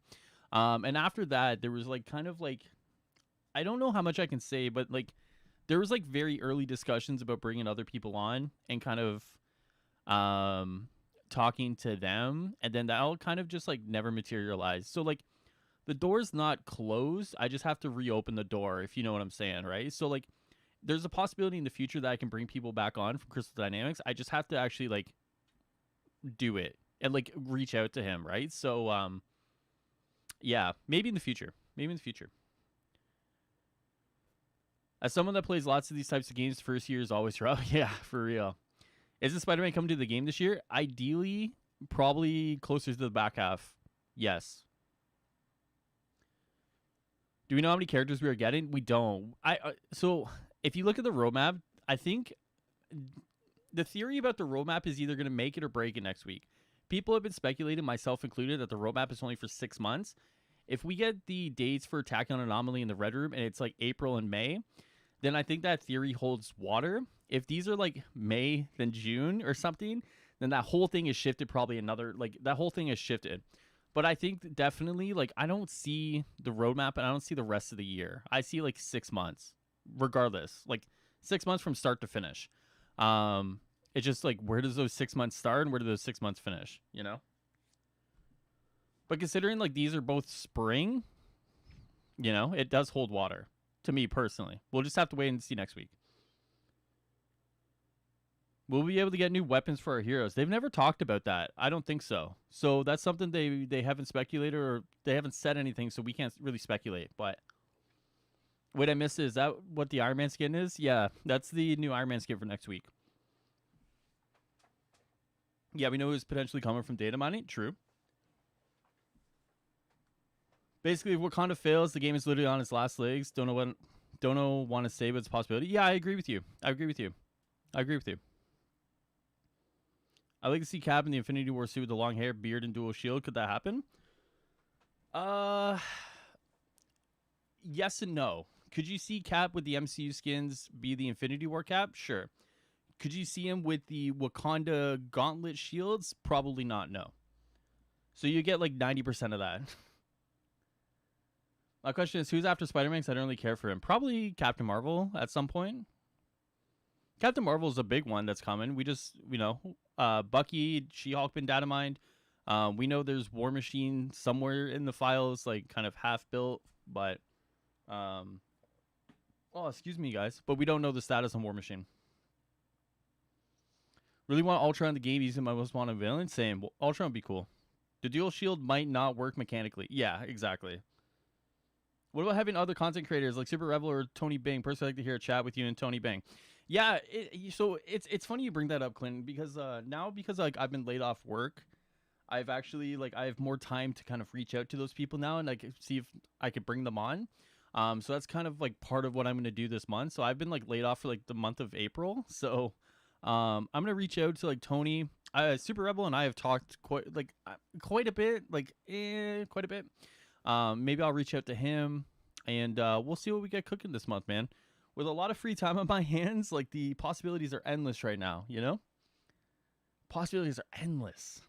And after that, there was like kind of like, I don't know how much I can say, but like there was like very early discussions about bringing other people on and kind of talking to them. And then that all kind of just like never materialized. So like the door's not closed. I just have to reopen the door, if you know what I'm saying, right? So like there's a possibility in the future that I can bring people back on from Crystal Dynamics. I just have to actually like do it and like reach out to him, right? So yeah, maybe in the future. Maybe in the future. As someone that plays lots of these types of games, first year is always rough. Yeah, for real. Isn't Spider-Man coming to the game this year? Ideally, probably closer to the back half. Yes. Do we know how many characters we are getting? We don't. So if you look at the roadmap, I think the theory about the roadmap is either going to make it or break it next week. people have been speculating, myself included, that the roadmap is only for 6 months. If we get the dates for Attack on Anomaly in the Red Room and it's like April and May, then I think that theory holds water. If these are like May, then June or something, then that whole thing is shifted probably another, like that whole thing is shifted. But I think definitely, like, I don't see the roadmap and I don't see the rest of the year. I see like 6 months, regardless, like 6 months from start to finish. It's just like, where does those 6 months start and where do those 6 months finish, you know? But considering like these are both spring, you know, it does hold water to me personally. We'll just have to wait and see next week. Will we be able to get new weapons for our heroes? They've never talked about that. I don't think so. So that's something they haven't speculated, or they haven't said anything, so we can't really speculate. But what I missed is that what the Iron Man skin is? Yeah, that's the new Iron Man skin for next week. Yeah, we know it's potentially coming from data mining. True. Basically, if Wakanda fails, the game is literally on its last legs. Don't want to say, but it's a possibility. Yeah, I agree with you. I agree with you. I like to see Cap in the Infinity War suit with the long hair, beard, and dual shield. Could that happen? Yes and no. Could you see Cap with the MCU skins be the Infinity War Cap? Sure. Could you see him with the Wakanda gauntlet shields? Probably not, no. So you get like 90% of that. My question is, who's after Spider-Man? Because I don't really care for him. Probably Captain Marvel at some point. Captain Marvel is a big one that's coming. We just, you know, Bucky, She-Hulk been data mined. We know there's War Machine somewhere in the files, like kind of half built, but, oh, excuse me, guys. But we don't know the status on War Machine. Really want Ultron in the game using my most wanted villain? Same. Ultron would be cool. The dual shield might not work mechanically. Yeah, exactly. What about having other content creators like Super Rebel or Tony Bing? Personally, I'd like to hear a chat with you and Tony Bing. Yeah, so it's funny you bring that up, Clinton, because now because like I've been laid off work, I've actually like I have more time to kind of reach out to those people now and like see if I could bring them on. So that's kind of like part of what I'm going to do this month. So I've been like laid off for like the month of April. So I'm going to reach out to like Tony, Super Rebel, and I have talked quite a bit. Maybe I'll reach out to him and we'll see what we get cooking this month, man. With a lot of free time on my hands, like the possibilities are endless right now, you know? Possibilities are endless.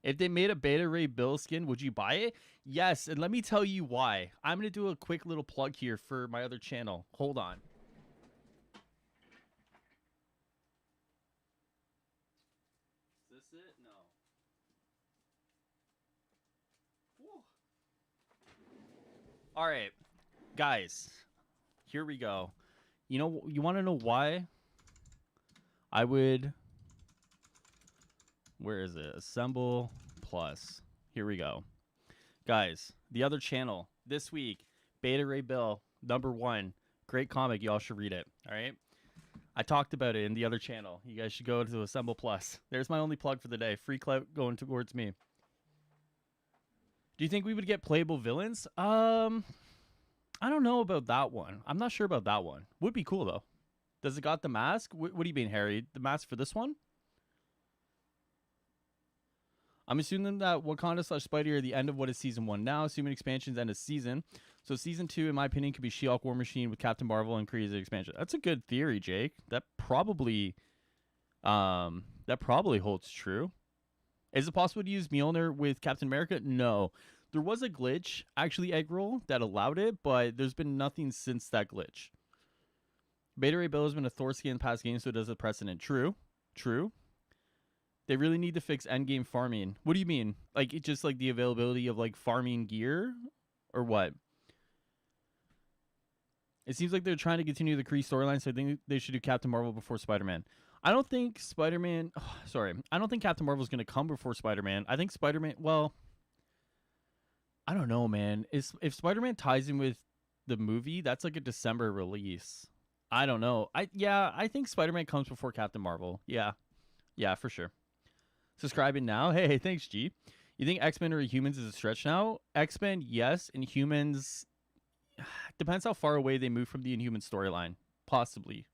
If they made a Beta Ray Bill skin, would you buy it? Yes, and let me tell you why. I'm going to do a quick little plug here for my other channel. Hold on. Is this it? No. Whew. All right, guys. Here we go. You know, you want to know why I would... Where is it? Assemble Plus. Here we go. Guys, the other channel this week, Beta Ray Bill, #1. Great comic. Y'all should read it. All right? I talked about it in the other channel. You guys should go to Assemble Plus. There's my only plug for the day. Free clout going towards me. Do you think we would get playable villains? I don't know about that one. I'm not sure about that one. Would be cool, though. Does it got the mask? What do you mean, Harry? The mask for this one? I'm assuming that Wakanda / Spidey are the end of what is Season 1 now, assuming expansions end of season. So Season 2, in my opinion, could be She-Hulk, War Machine with Captain Marvel and Crazy expansion. That's a good theory, Jake. That probably holds true. Is it possible to use Myoner with Captain America? No. There was a glitch, actually, egg roll, that allowed it, but there's been nothing since that glitch. Beta Ray Bill has been a Thor skin in past games, so it does a precedent. True. They really need to fix endgame farming. What do you mean? Like, it's just like the availability of like farming gear? Or what? It seems like they're trying to continue the Kree storyline, so I think they should do Captain Marvel before Spider-Man. I don't think Spider-Man... Oh, sorry. I don't think Captain Marvel is going to come before Spider-Man. I think Spider-Man... Well... I don't know, man. If Spider-Man ties in with the movie, that's like a December release. I don't know. I think Spider-Man comes before Captain Marvel. Yeah, for sure. Subscribing now. Hey, thanks, G. You think X-Men or Humans is a stretch now? X-Men, yes, and Humans depends how far away they move from the Inhuman storyline. Possibly.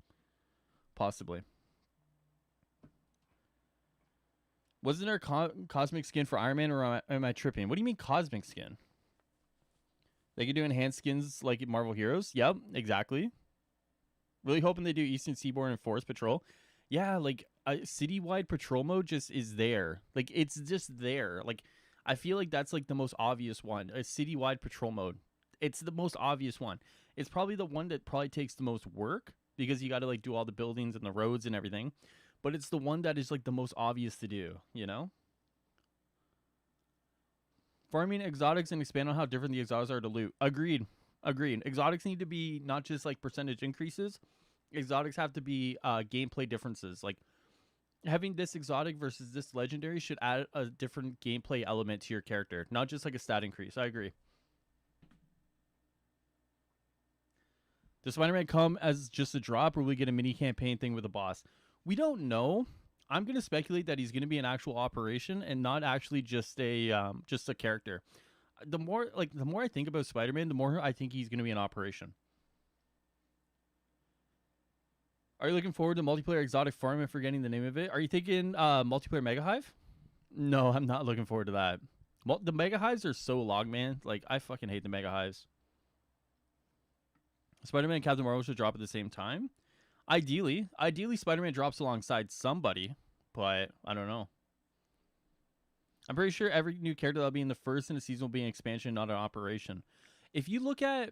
Wasn't there a cosmic skin for Iron Man, or am I tripping? What do you mean cosmic skin? They could do enhanced skins like Marvel Heroes. Yep, exactly. Really hoping they do Eastern Seaboard and Forest Patrol. Yeah, like a citywide patrol mode just is there. Like it's just there. Like I feel like that's like the most obvious one. A citywide patrol mode. It's the most obvious one. It's probably the one that probably takes the most work because you got to like do all the buildings and the roads and everything. But it's the one that is like the most obvious to do, you know? Farming exotics and expand on how different the exotics are to loot. Agreed. Exotics need to be not just like percentage increases. Exotics have to be gameplay differences. Like having this exotic versus this legendary should add a different gameplay element to your character, not just like a stat increase. I agree. Does Spider-Man come as just a drop, or will we get a mini campaign thing with a boss? We don't know. I'm gonna speculate that he's gonna be an actual operation and not actually just a character. The more I think about Spider-Man, the more I think he's gonna be an operation. Are you looking forward to multiplayer exotic farm? I'm forgetting the name of it. Are you thinking multiplayer Mega Hive? No, I'm not looking forward to that. The Mega Hives are so long, man. Like I fucking hate the Mega Hives. Spider-Man and Captain Marvel should drop at the same time. Ideally, Spider-Man drops alongside somebody, but I don't know. I'm pretty sure every new character that'll be in the first in the season will be an expansion, not an operation. If you look at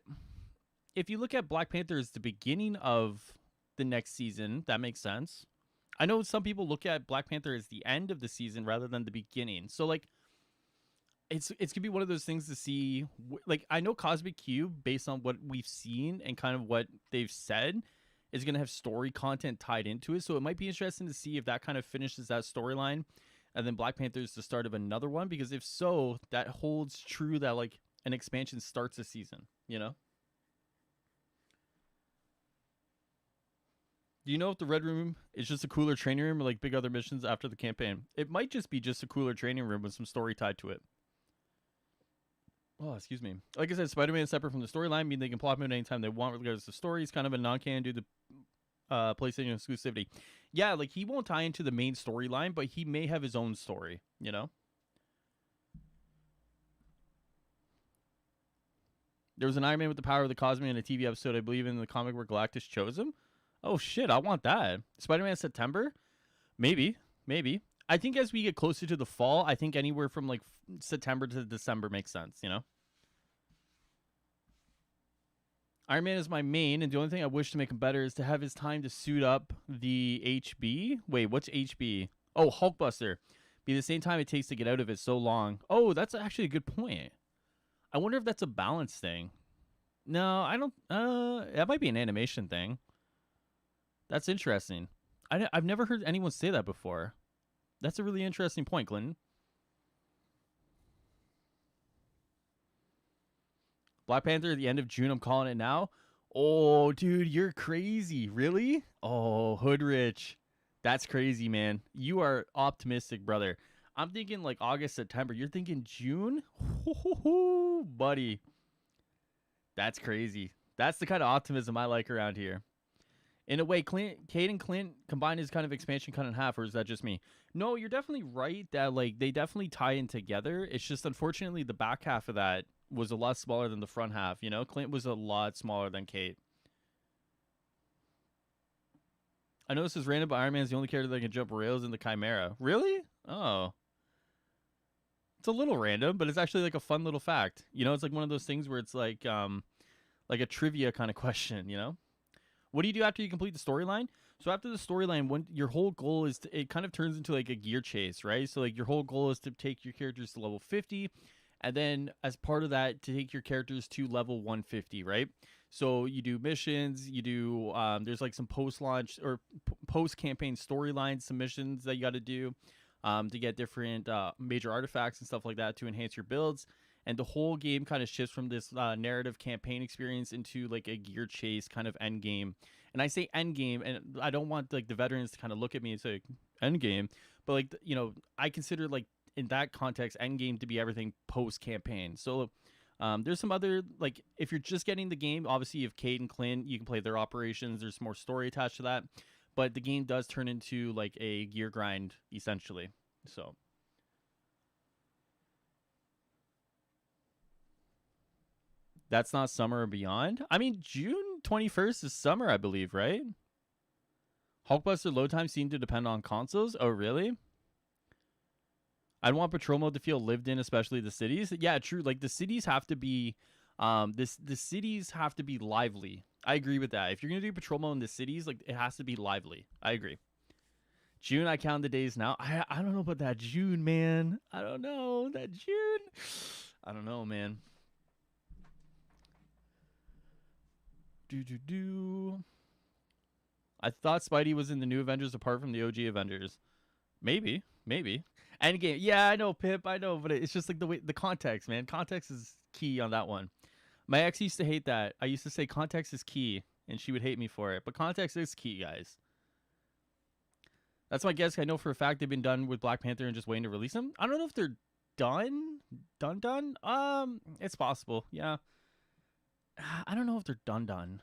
Black Panther as the beginning of the next season, that makes sense. I know some people look at Black Panther as the end of the season rather than the beginning. So like it's gonna be one of those things to see. Like I know Cosmic Cube, based on what we've seen and kind of what they've said, is gonna have story content tied into it. So it might be interesting to see if that kind of finishes that storyline, and then Black Panther is the start of another one. Because if so, that holds true that like an expansion starts a season. You know. Do you know if the Red Room is just a cooler training room or like big other missions after the campaign? It might just be just a cooler training room with some story tied to it. Oh, excuse me. Like I said, Spider-Man is separate from the storyline, meaning they can plot him anytime they want, regardless of story. It's kind of a non-canon due to PlayStation exclusivity. Yeah, like he won't tie into the main storyline, but he may have his own story, you know? There was an Iron Man with the power of the Cosmic in a TV episode, I believe, in the comic where Galactus chose him. Oh, shit, I want that. Spider-Man September? Maybe. I think as we get closer to the fall, I think anywhere from like September to December makes sense, you know? Iron Man is my main, and the only thing I wish to make him better is to have his time to suit up the HB. Wait, what's HB? Oh, Hulkbuster. Be the same time it takes to get out of it so long. Oh, that's actually a good point. I wonder if that's a balance thing. No, I don't. That might be an animation thing. That's interesting. I've never heard anyone say that before. That's a really interesting point, Clinton. Black Panther at the end of June. I'm calling it now. Oh, dude, you're crazy. Really? Oh, Hoodrich. That's crazy, man. You are optimistic, brother. I'm thinking like August, September. You're thinking June? Ho, buddy. That's crazy. That's the kind of optimism I like around here. In a way, Cade and Clint combined is kind of expansion cut in half, or is that just me? No, you're definitely right that like they definitely tie in together. It's just unfortunately the back half of that was a lot smaller than the front half. You know, Clint was a lot smaller than Kate. I know this is random, but Iron Man's the only character that can jump rails in the Chimera. Really? Oh. It's a little random, but it's actually like a fun little fact. You know, it's like one of those things where it's like a trivia kind of question, you know? What do you do after you complete the storyline? So after the storyline, when your whole goal is to, it kind of turns into like a gear chase, right? So like your whole goal is to take your characters to level 50, and then as part of that, to take your characters to level 150, right? So you do missions, you do there's like some post-launch or post-campaign storylines, some missions that you got to do to get different major artifacts and stuff like that to enhance your builds. And the whole game kind of shifts from this narrative campaign experience into like a gear chase kind of end game. And I say end game, and I don't want like the veterans to kind of look at me and say end game, but like you know, I consider like in that context end game to be everything post campaign. So there's some other like if you're just getting the game, obviously you have Cade and Clint, you can play their operations. There's more story attached to that, but the game does turn into like a gear grind essentially. So that's not summer or beyond. I mean, June 21st is summer, I believe, right? Hulkbuster load time seem to depend on consoles. Oh, really? I'd want patrol mode to feel lived in, especially the cities. Yeah, true. Like the cities have to be, the cities have to be lively. I agree with that. If you're gonna do patrol mode in the cities, like it has to be lively. I agree. June, I count the days now. I don't know about that June, man. I don't know that June. I don't know, man. I thought Spidey was in the new Avengers apart from the OG Avengers. Maybe. Endgame. Yeah, I know, Pip. I know, but it's just like the way the context, man. Context is key on that one. My ex used to hate that. I used to say context is key, and she would hate me for it. But context is key, guys. That's my guess. I know for a fact they've been done with Black Panther and just waiting to release them. I don't know if they're done. Done. It's possible. Yeah. I don't know if they're done.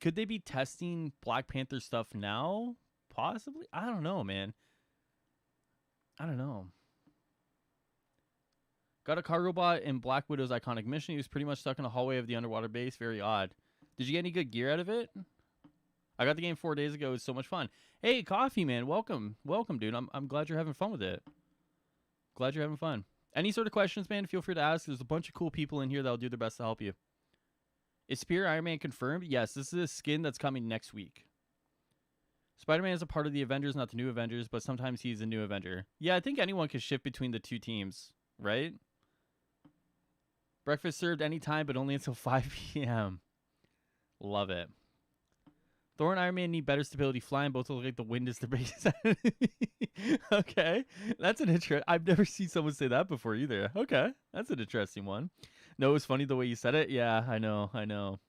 Could they be testing Black Panther stuff now? Possibly. I don't know, man. I don't know. Got a cargo bot in Black Widow's iconic mission. He was pretty much stuck in the hallway of the underwater base. Very odd. Did you get any good gear out of it? I got the game 4 days ago. It was so much fun. Hey, Coffee, man. Welcome, dude. I'm glad you're having fun with it. Glad you're having fun. Any sort of questions, man, feel free to ask. There's a bunch of cool people in here that'll do their best to help you. Is Spear Iron Man confirmed? Yes, this is a skin that's coming next week. Spider-Man is a part of the Avengers, not the new Avengers, but sometimes he's a new Avenger. Yeah, I think anyone can shift between the two teams, right? Breakfast served anytime, but only until 5 p.m. Love it. Thor and Iron Man need better stability flying. Both look like the wind is the biggest enemy. Okay. That's an interesting... I've never seen someone say that before either. Okay. That's an interesting one. No, it was funny the way you said it. Yeah, I know.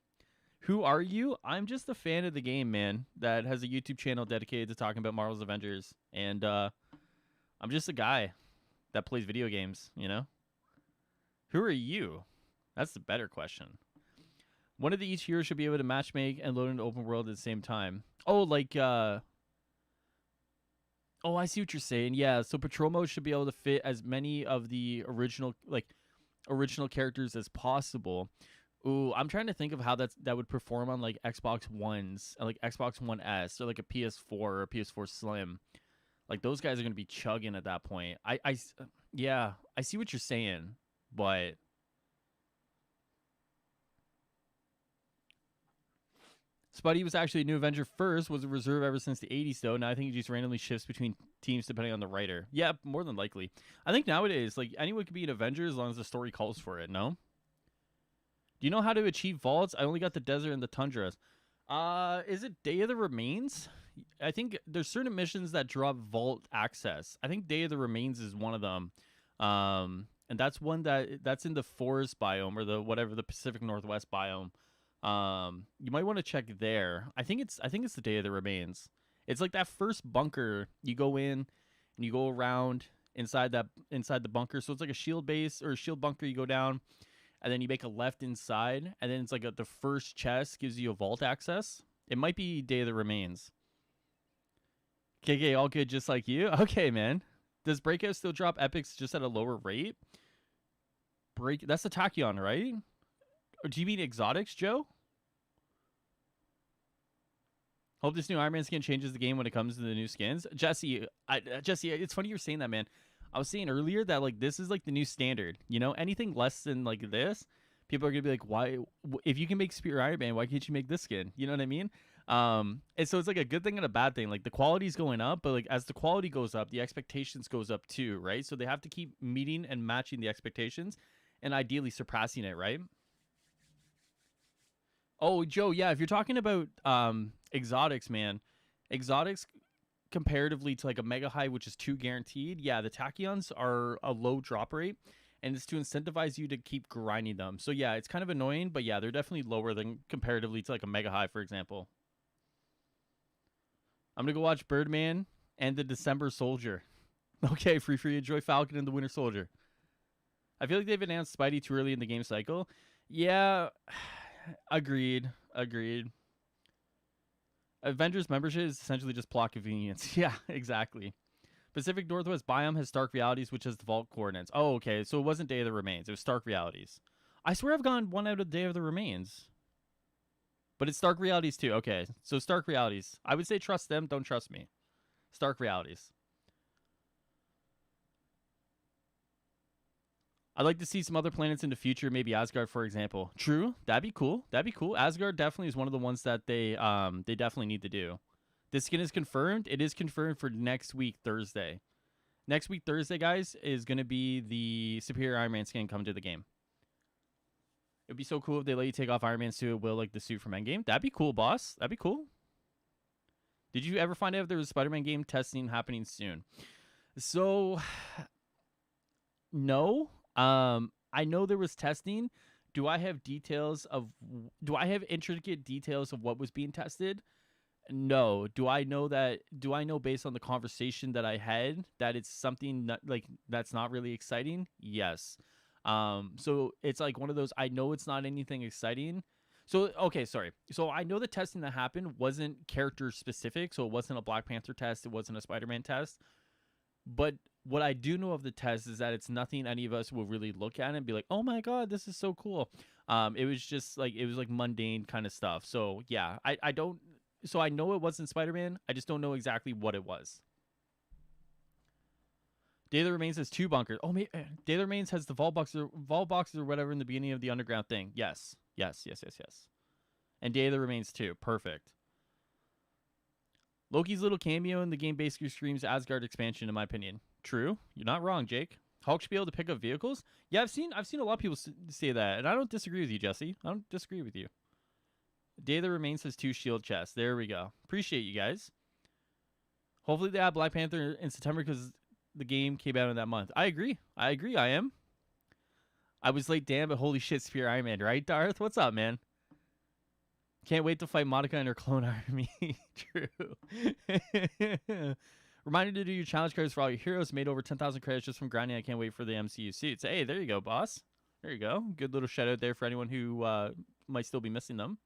Who are you? I'm just a fan of the game, man, that has a YouTube channel dedicated to talking about Marvel's Avengers. And I'm just a guy that plays video games, you know? Who are you? That's the better question. One of the each hero should be able to matchmake and load into open world at the same time. Oh, like, oh, I see what you're saying. Yeah, so patrol mode should be able to fit as many of the original characters as possible. Ooh, I'm trying to think of how that would perform on like Xbox Ones, like Xbox One S, or like a PS4 or a PS4 Slim. Like those guys are gonna be chugging at that point. Yeah, I see what you're saying, but Spuddy was actually a new Avenger first, was a reserve ever since the 80s, though. Now I think he just randomly shifts between teams depending on the writer. Yeah, more than likely. I think nowadays, like, anyone could be an Avenger as long as the story calls for it, no? Do you know how to achieve vaults? I only got the desert and the tundras. Is it Day of the Remains? I think there's certain missions that drop vault access. I think Day of the Remains is one of them. And that's one that's in the forest biome, or the Pacific Northwest biome. You might want to check there. I think it's the Day of the Remains. It's like that first bunker. You go in and you go around inside the bunker. So it's like a shield base or a shield bunker. You go down and then you make a left inside, and then it's like the first chest gives you a vault access. It might be Day of the Remains. KK, all good just like you? Okay, man. Does Breakout still drop epics just at a lower rate? That's the Tachyon, right? Or do you mean exotics, Joe? Hope this new Iron Man skin changes the game when it comes to the new skins. Jesse, it's funny you're saying that, man. I was saying earlier that like this is like the new standard. You know, anything less than like this, people are gonna be like, why? If you can make Spear Iron Man, why can't you make this skin? You know what I mean? And so it's like a good thing and a bad thing. Like the quality's going up, but like as the quality goes up, the expectations goes up too, right? So they have to keep meeting and matching the expectations, and ideally surpassing it, right? Oh, Joe, yeah, if you're talking about exotics, man, exotics comparatively to like a Mega High, which is 2 guaranteed, yeah, the Tachyons are a low drop rate, and it's to incentivize you to keep grinding them. So yeah, it's kind of annoying, but yeah, they're definitely lower than comparatively to like a Mega High, for example. I'm going to go watch Birdman and the December Soldier. Okay, free enjoy Falcon and the Winter Soldier. I feel like they've announced Spidey too early in the game cycle. Yeah, agreed. Avengers membership is essentially just plot convenience. Yeah, exactly. Pacific Northwest biome has Stark Realities, which has the vault coordinates. Oh, okay. So it wasn't Day of the Remains. It was Stark Realities. I swear I've gone one out of Day of the Remains. But it's Stark Realities too. Okay. So Stark Realities. I would say trust them. Don't trust me. Stark Realities. I'd like to see some other planets in the future, maybe Asgard, for example. True. That'd be cool. That'd be cool. Asgard definitely is one of the ones that they definitely need to do. This skin is confirmed. It is confirmed for next week, Thursday. Next week, Thursday, guys, is going to be the Superior Iron Man skin coming to the game. It'd be so cool if they let you take off Iron Man's suit, like the suit from Endgame. That'd be cool, boss. That'd be cool. Did you ever find out if there was Spider-Man game testing happening soon? So, no. I know there was testing. Do I have intricate details of what was being tested? No. Do I know based on the conversation that I had that it's something that's not really exciting? Yes. So it's like one of those, I know it's not anything exciting. So, okay, sorry. So I know the testing that happened wasn't character specific. So it wasn't a Black Panther test. It wasn't a Spider-Man test. But what I do know of the test is that it's nothing any of us will really look at and be like, oh my God, this is so cool. It was just like, mundane kind of stuff. So yeah, I don't, so I know it wasn't Spider-Man. I just don't know exactly what it was. Day of the Remains has 2 bunkers. Oh, Day of the Remains has the vault boxes or whatever in the beginning of the underground thing. Yes. And Day of the Remains 2. Perfect. Loki's little cameo in the game basically screams Asgard expansion, in my opinion. True. You're not wrong, Jake. Hulk should be able to pick up vehicles. Yeah, I've seen a lot of people say that, and I don't disagree with you, Jesse. I don't disagree with you. Day of the Remains has 2 shield chests. There we go. Appreciate you guys. Hopefully they have Black Panther in September because the game came out in that month. I agree. I am. I was late, damn, but holy shit, Spear Iron Man, right, Darth? What's up, man? Can't wait to fight Monica and her clone army. True. Reminder to do your challenge cards for all your heroes. Made over 10,000 credits just from grinding. I can't wait for the MCU suits. Hey, there you go, boss. There you go. Good little shout out there for anyone who might still be missing them.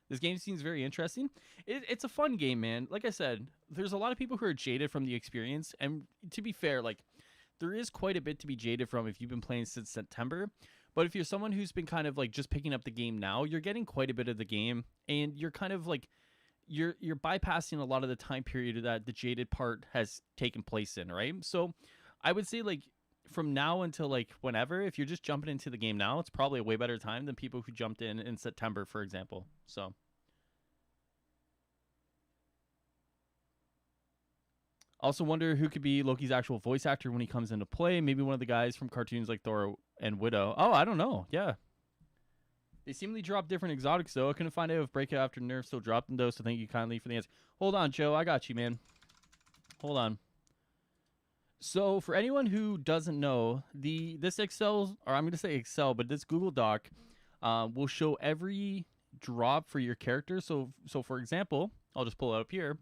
This game seems very interesting. It's a fun game, man. Like I said, there's a lot of people who are jaded from the experience. And to be fair, like, there is quite a bit to be jaded from if you've been playing since September. But if you're someone who's been kind of like just picking up the game now, you're getting quite a bit of the game. And you're kind of like, you're bypassing a lot of the time period that the jaded part has taken place in, right? So I would say, like, from now until like whenever, if you're just jumping into the game now, it's probably a way better time than people who jumped in September, for example. So also wonder who could be Loki's actual voice actor when he comes into play. Maybe one of the guys from cartoons like Thor and Widow. Oh, I don't know. Yeah. They seemingly drop different exotics, though. I couldn't find out if Breakout After Nerf still dropped them, though, so thank you kindly for the answer. Hold on, Joe. I got you, man. Hold on. So, for anyone who doesn't know, this Excel, or I'm going to say Excel, but this Google Doc will show every drop for your character. So for example, I'll just pull it up here.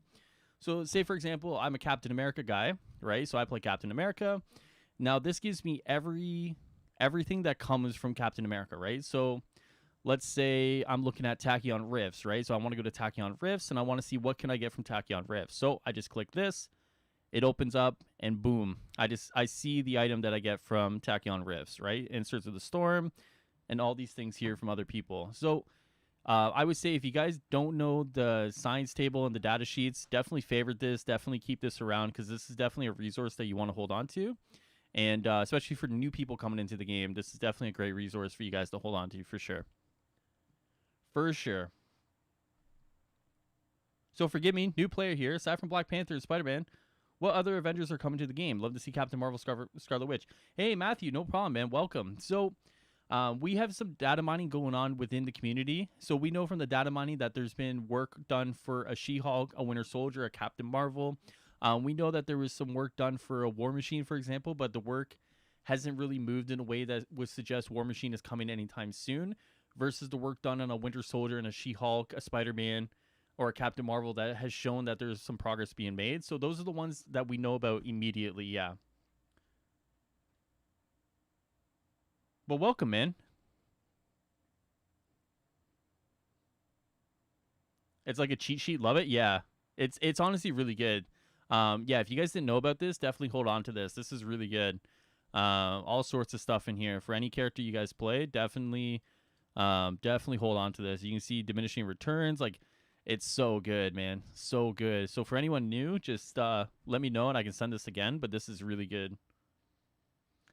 So, say, for example, I'm a Captain America guy, right? So, I play Captain America. Now, this gives me everything that comes from Captain America, right? So, let's say I'm looking at Tachyon Rifts, right? So, I want to go to Tachyon Rifts, and I want to see what can I get from Tachyon Rifts. So, I just click this. It opens up, and boom. I see the item that I get from Tachyon Rifts, right? Inserts of the Storm, and all these things here from other people. So, I would say if you guys don't know the science table and the data sheets, definitely favorite this. Definitely keep this around because this is definitely a resource that you want to hold on to. And especially for new people coming into the game, this is definitely a great resource for you guys to hold on to for sure. For sure. So forgive me, new player here. Aside from Black Panther and Spider-Man, what other Avengers are coming to the game? Love to see Captain Marvel, Scarlet Witch. Hey, Matthew, no problem, man. Welcome. So we have some data mining going on within the community. So we know from the data mining that there's been work done for a She-Hulk, a Winter Soldier, a Captain Marvel. We know that there was some work done for a War Machine, for example, but the work hasn't really moved in a way that would suggest War Machine is coming anytime soon versus the work done on a Winter Soldier and a She-Hulk, a Spider-Man, or a Captain Marvel that has shown that there's some progress being made. So those are the ones that we know about immediately, yeah. But welcome, man. It's like a cheat sheet. Love it. Yeah, it's honestly really good. Yeah, if you guys didn't know about this, definitely hold on to this. This is really good. All sorts of stuff in here for any character you guys play. Definitely hold on to this. You can see diminishing returns. Like, it's so good, man. So good. So for anyone new, just let me know and I can send this again. But this is really good.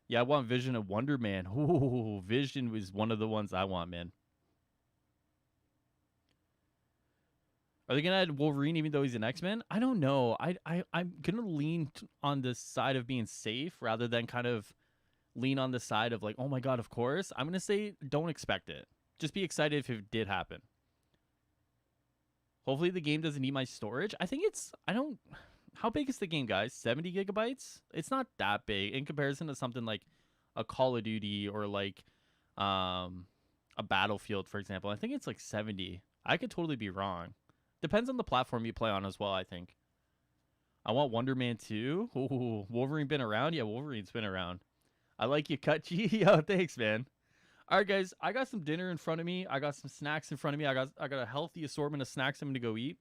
Yeah, I want Vision of Wonder Man. Ooh, Vision was one of the ones I want, man. Are they gonna add Wolverine even though he's an X-Men? I don't know. I'm gonna lean on the side of being safe rather than kind of lean on the side of like, oh my god, of course. I'm gonna say don't expect it. Just be excited if it did happen. Hopefully the game doesn't need my storage. I think it's how big is the game, guys? 70 gigabytes? It's not that big in comparison to something like a Call of Duty or like a Battlefield, for example. I think it's like 70. I could totally be wrong. Depends on the platform you play on as well, I think. I want Wonder Man 2. Ooh, Wolverine been around? Yeah, Wolverine's been around. I like you, Cut G. Yo, thanks, man. All right, guys. I got some dinner in front of me. I got some snacks in front of me. I got a healthy assortment of snacks I'm going to go eat.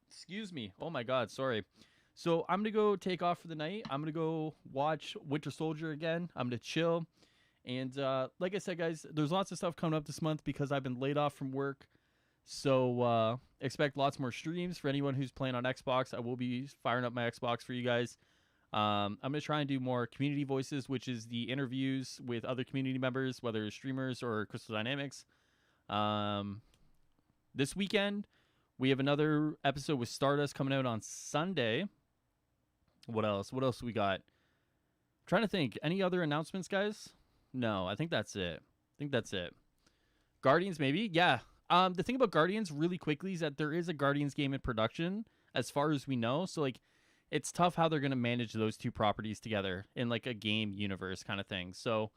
Excuse me. Oh, my God. Sorry. So I'm going to go take off for the night. I'm going to go watch Winter Soldier again. I'm going to chill. And like I said, guys, there's lots of stuff coming up this month because I've been laid off from work. So expect lots more streams for anyone who's playing on Xbox. I will be firing up my Xbox for you guys. I'm going to try and do more community voices, which is the interviews with other community members, whether streamers or Crystal Dynamics. This weekend, we have another episode with Stardust coming out on Sunday. What else? What else we got? I'm trying to think. Any other announcements, guys? No, I think that's it. Guardians, maybe? Yeah. The thing about Guardians, really quickly, is that there is a Guardians game in production, as far as we know. So, like, it's tough how they're going to manage those two properties together in, like, a game universe kind of thing. So,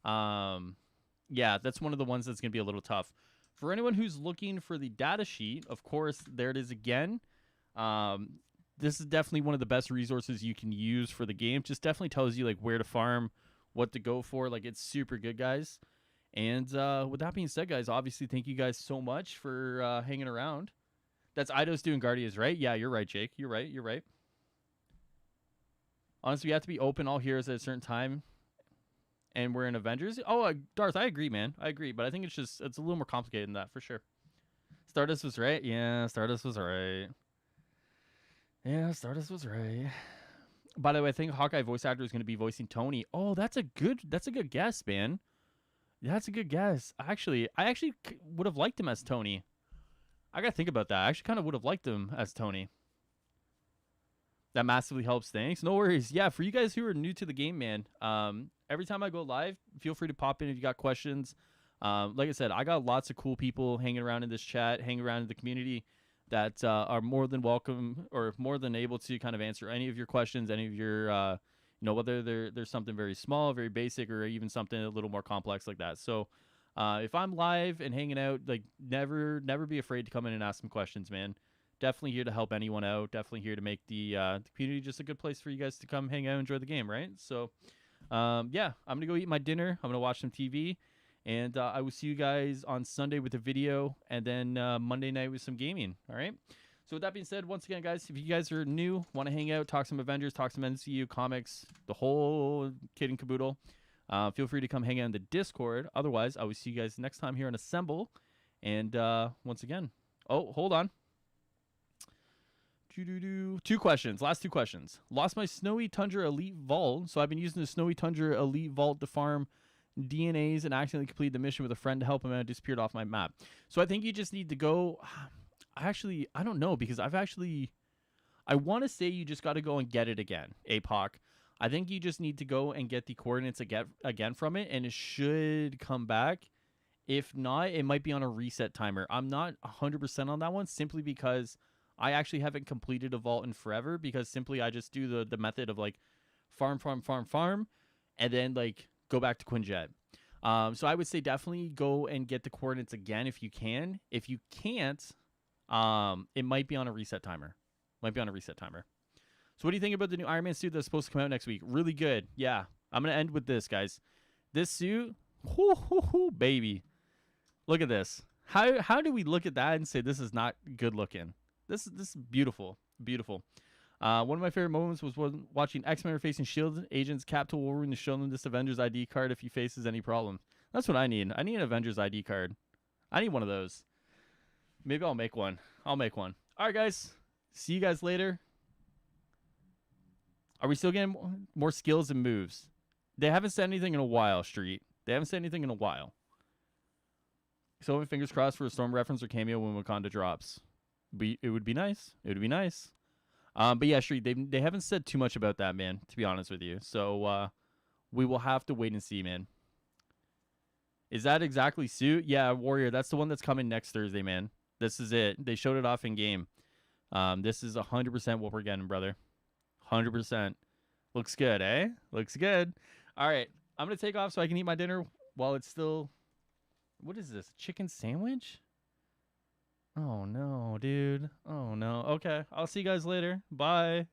yeah, that's one of the ones that's going to be a little tough. For anyone who's looking for the data sheet, of course, there it is again. This is definitely one of the best resources you can use for the game. Just definitely tells you, like, where to farm, what to go for. Like, it's super good, guys. And with that being said, guys, obviously, thank you guys so much for hanging around. That's Eidos doing Guardians, right? Yeah, you're right, Jake. You're right. Honestly, we have to be open all heroes at a certain time. And we're in Avengers. Oh, Darth, I agree, man. I agree. But I think it's a little more complicated than that, for sure. Stardust was right. Yeah, Stardust was right. By the way, I think Hawkeye voice actor is going to be voicing Tony. Oh, that's a good guess, man. That's a good guess. I actually would have liked him as Tony. I got to think about that. I actually kind of would have liked him as Tony. That massively helps. Thanks. No worries. Yeah, for you guys who are new to the game, man, every time I go live, feel free to pop in if you got questions. Like I said, I got lots of cool people hanging around in this chat, hanging around in the community that are more than welcome or more than able to kind of answer any of your questions, any of your whether there's something very small, very basic, or even something a little more complex like that. So if I'm live and hanging out, like never be afraid to come in and ask some questions, man. Definitely here to help anyone out. Definitely here to make the community just a good place for you guys to come hang out and enjoy the game, right? So yeah, I'm going to go eat my dinner. I'm going to watch some TV. And I will see you guys on Sunday with a video and then Monday night with some gaming, all right? So with that being said, once again, guys, if you guys are new, want to hang out, talk some Avengers, talk some MCU, comics, the whole kit and caboodle, feel free to come hang out in the Discord. Otherwise, I will see you guys next time here on Assemble. And once again, oh, hold on. Two questions. Last two questions. Lost my Snowy Tundra Elite Vault, so I've been using the Snowy Tundra Elite Vault to farm DNAs and accidentally completed the mission with a friend to help him out. It disappeared off my map. So I think you just need to go... Actually, I don't know, because I want to say you just got to go and get it again, APOC. I think you just need to go and get the coordinates again from it, and it should come back. If not, it might be on a reset timer. I'm not 100% on that one, simply because I actually haven't completed a vault in forever, because simply I just do the method of, like, farm, and then, like, go back to Quinjet. So I would say definitely go and get the coordinates again if you can. If you can't... it might be on a reset timer. So what do you think about the new Iron Man suit that's supposed to come out next week? Really good. Yeah. I'm going to end with this, guys. This suit, baby. Look at this. How do we look at that and say this is not good looking? This is beautiful, beautiful. One of my favorite moments was when watching X-Men are facing Shield agents. Cap to Wolverine to show them this Avengers ID card if he faces any problem. That's what I need. I need an Avengers ID card. I need one of those. Maybe I'll make one. All right, guys. See you guys later. Are we still getting more skills and moves? They haven't said anything in a while, Street. They haven't said anything in a while. So fingers crossed for a Storm reference or cameo when Wakanda drops. It would be nice. It would be nice. But yeah, Street, they haven't said too much about that, man, to be honest with you. So we will have to wait and see, man. Is that exactly Suit? Yeah, Warrior. That's the one that's coming next Thursday, man. This is it. They showed it off in game. This is 100% what we're getting, brother. 100%. Looks good, eh? Looks good. All right. I'm going to take off so I can eat my dinner while it's still... What is this? Chicken sandwich? Oh, no, dude. Oh, no. Okay. I'll see you guys later. Bye.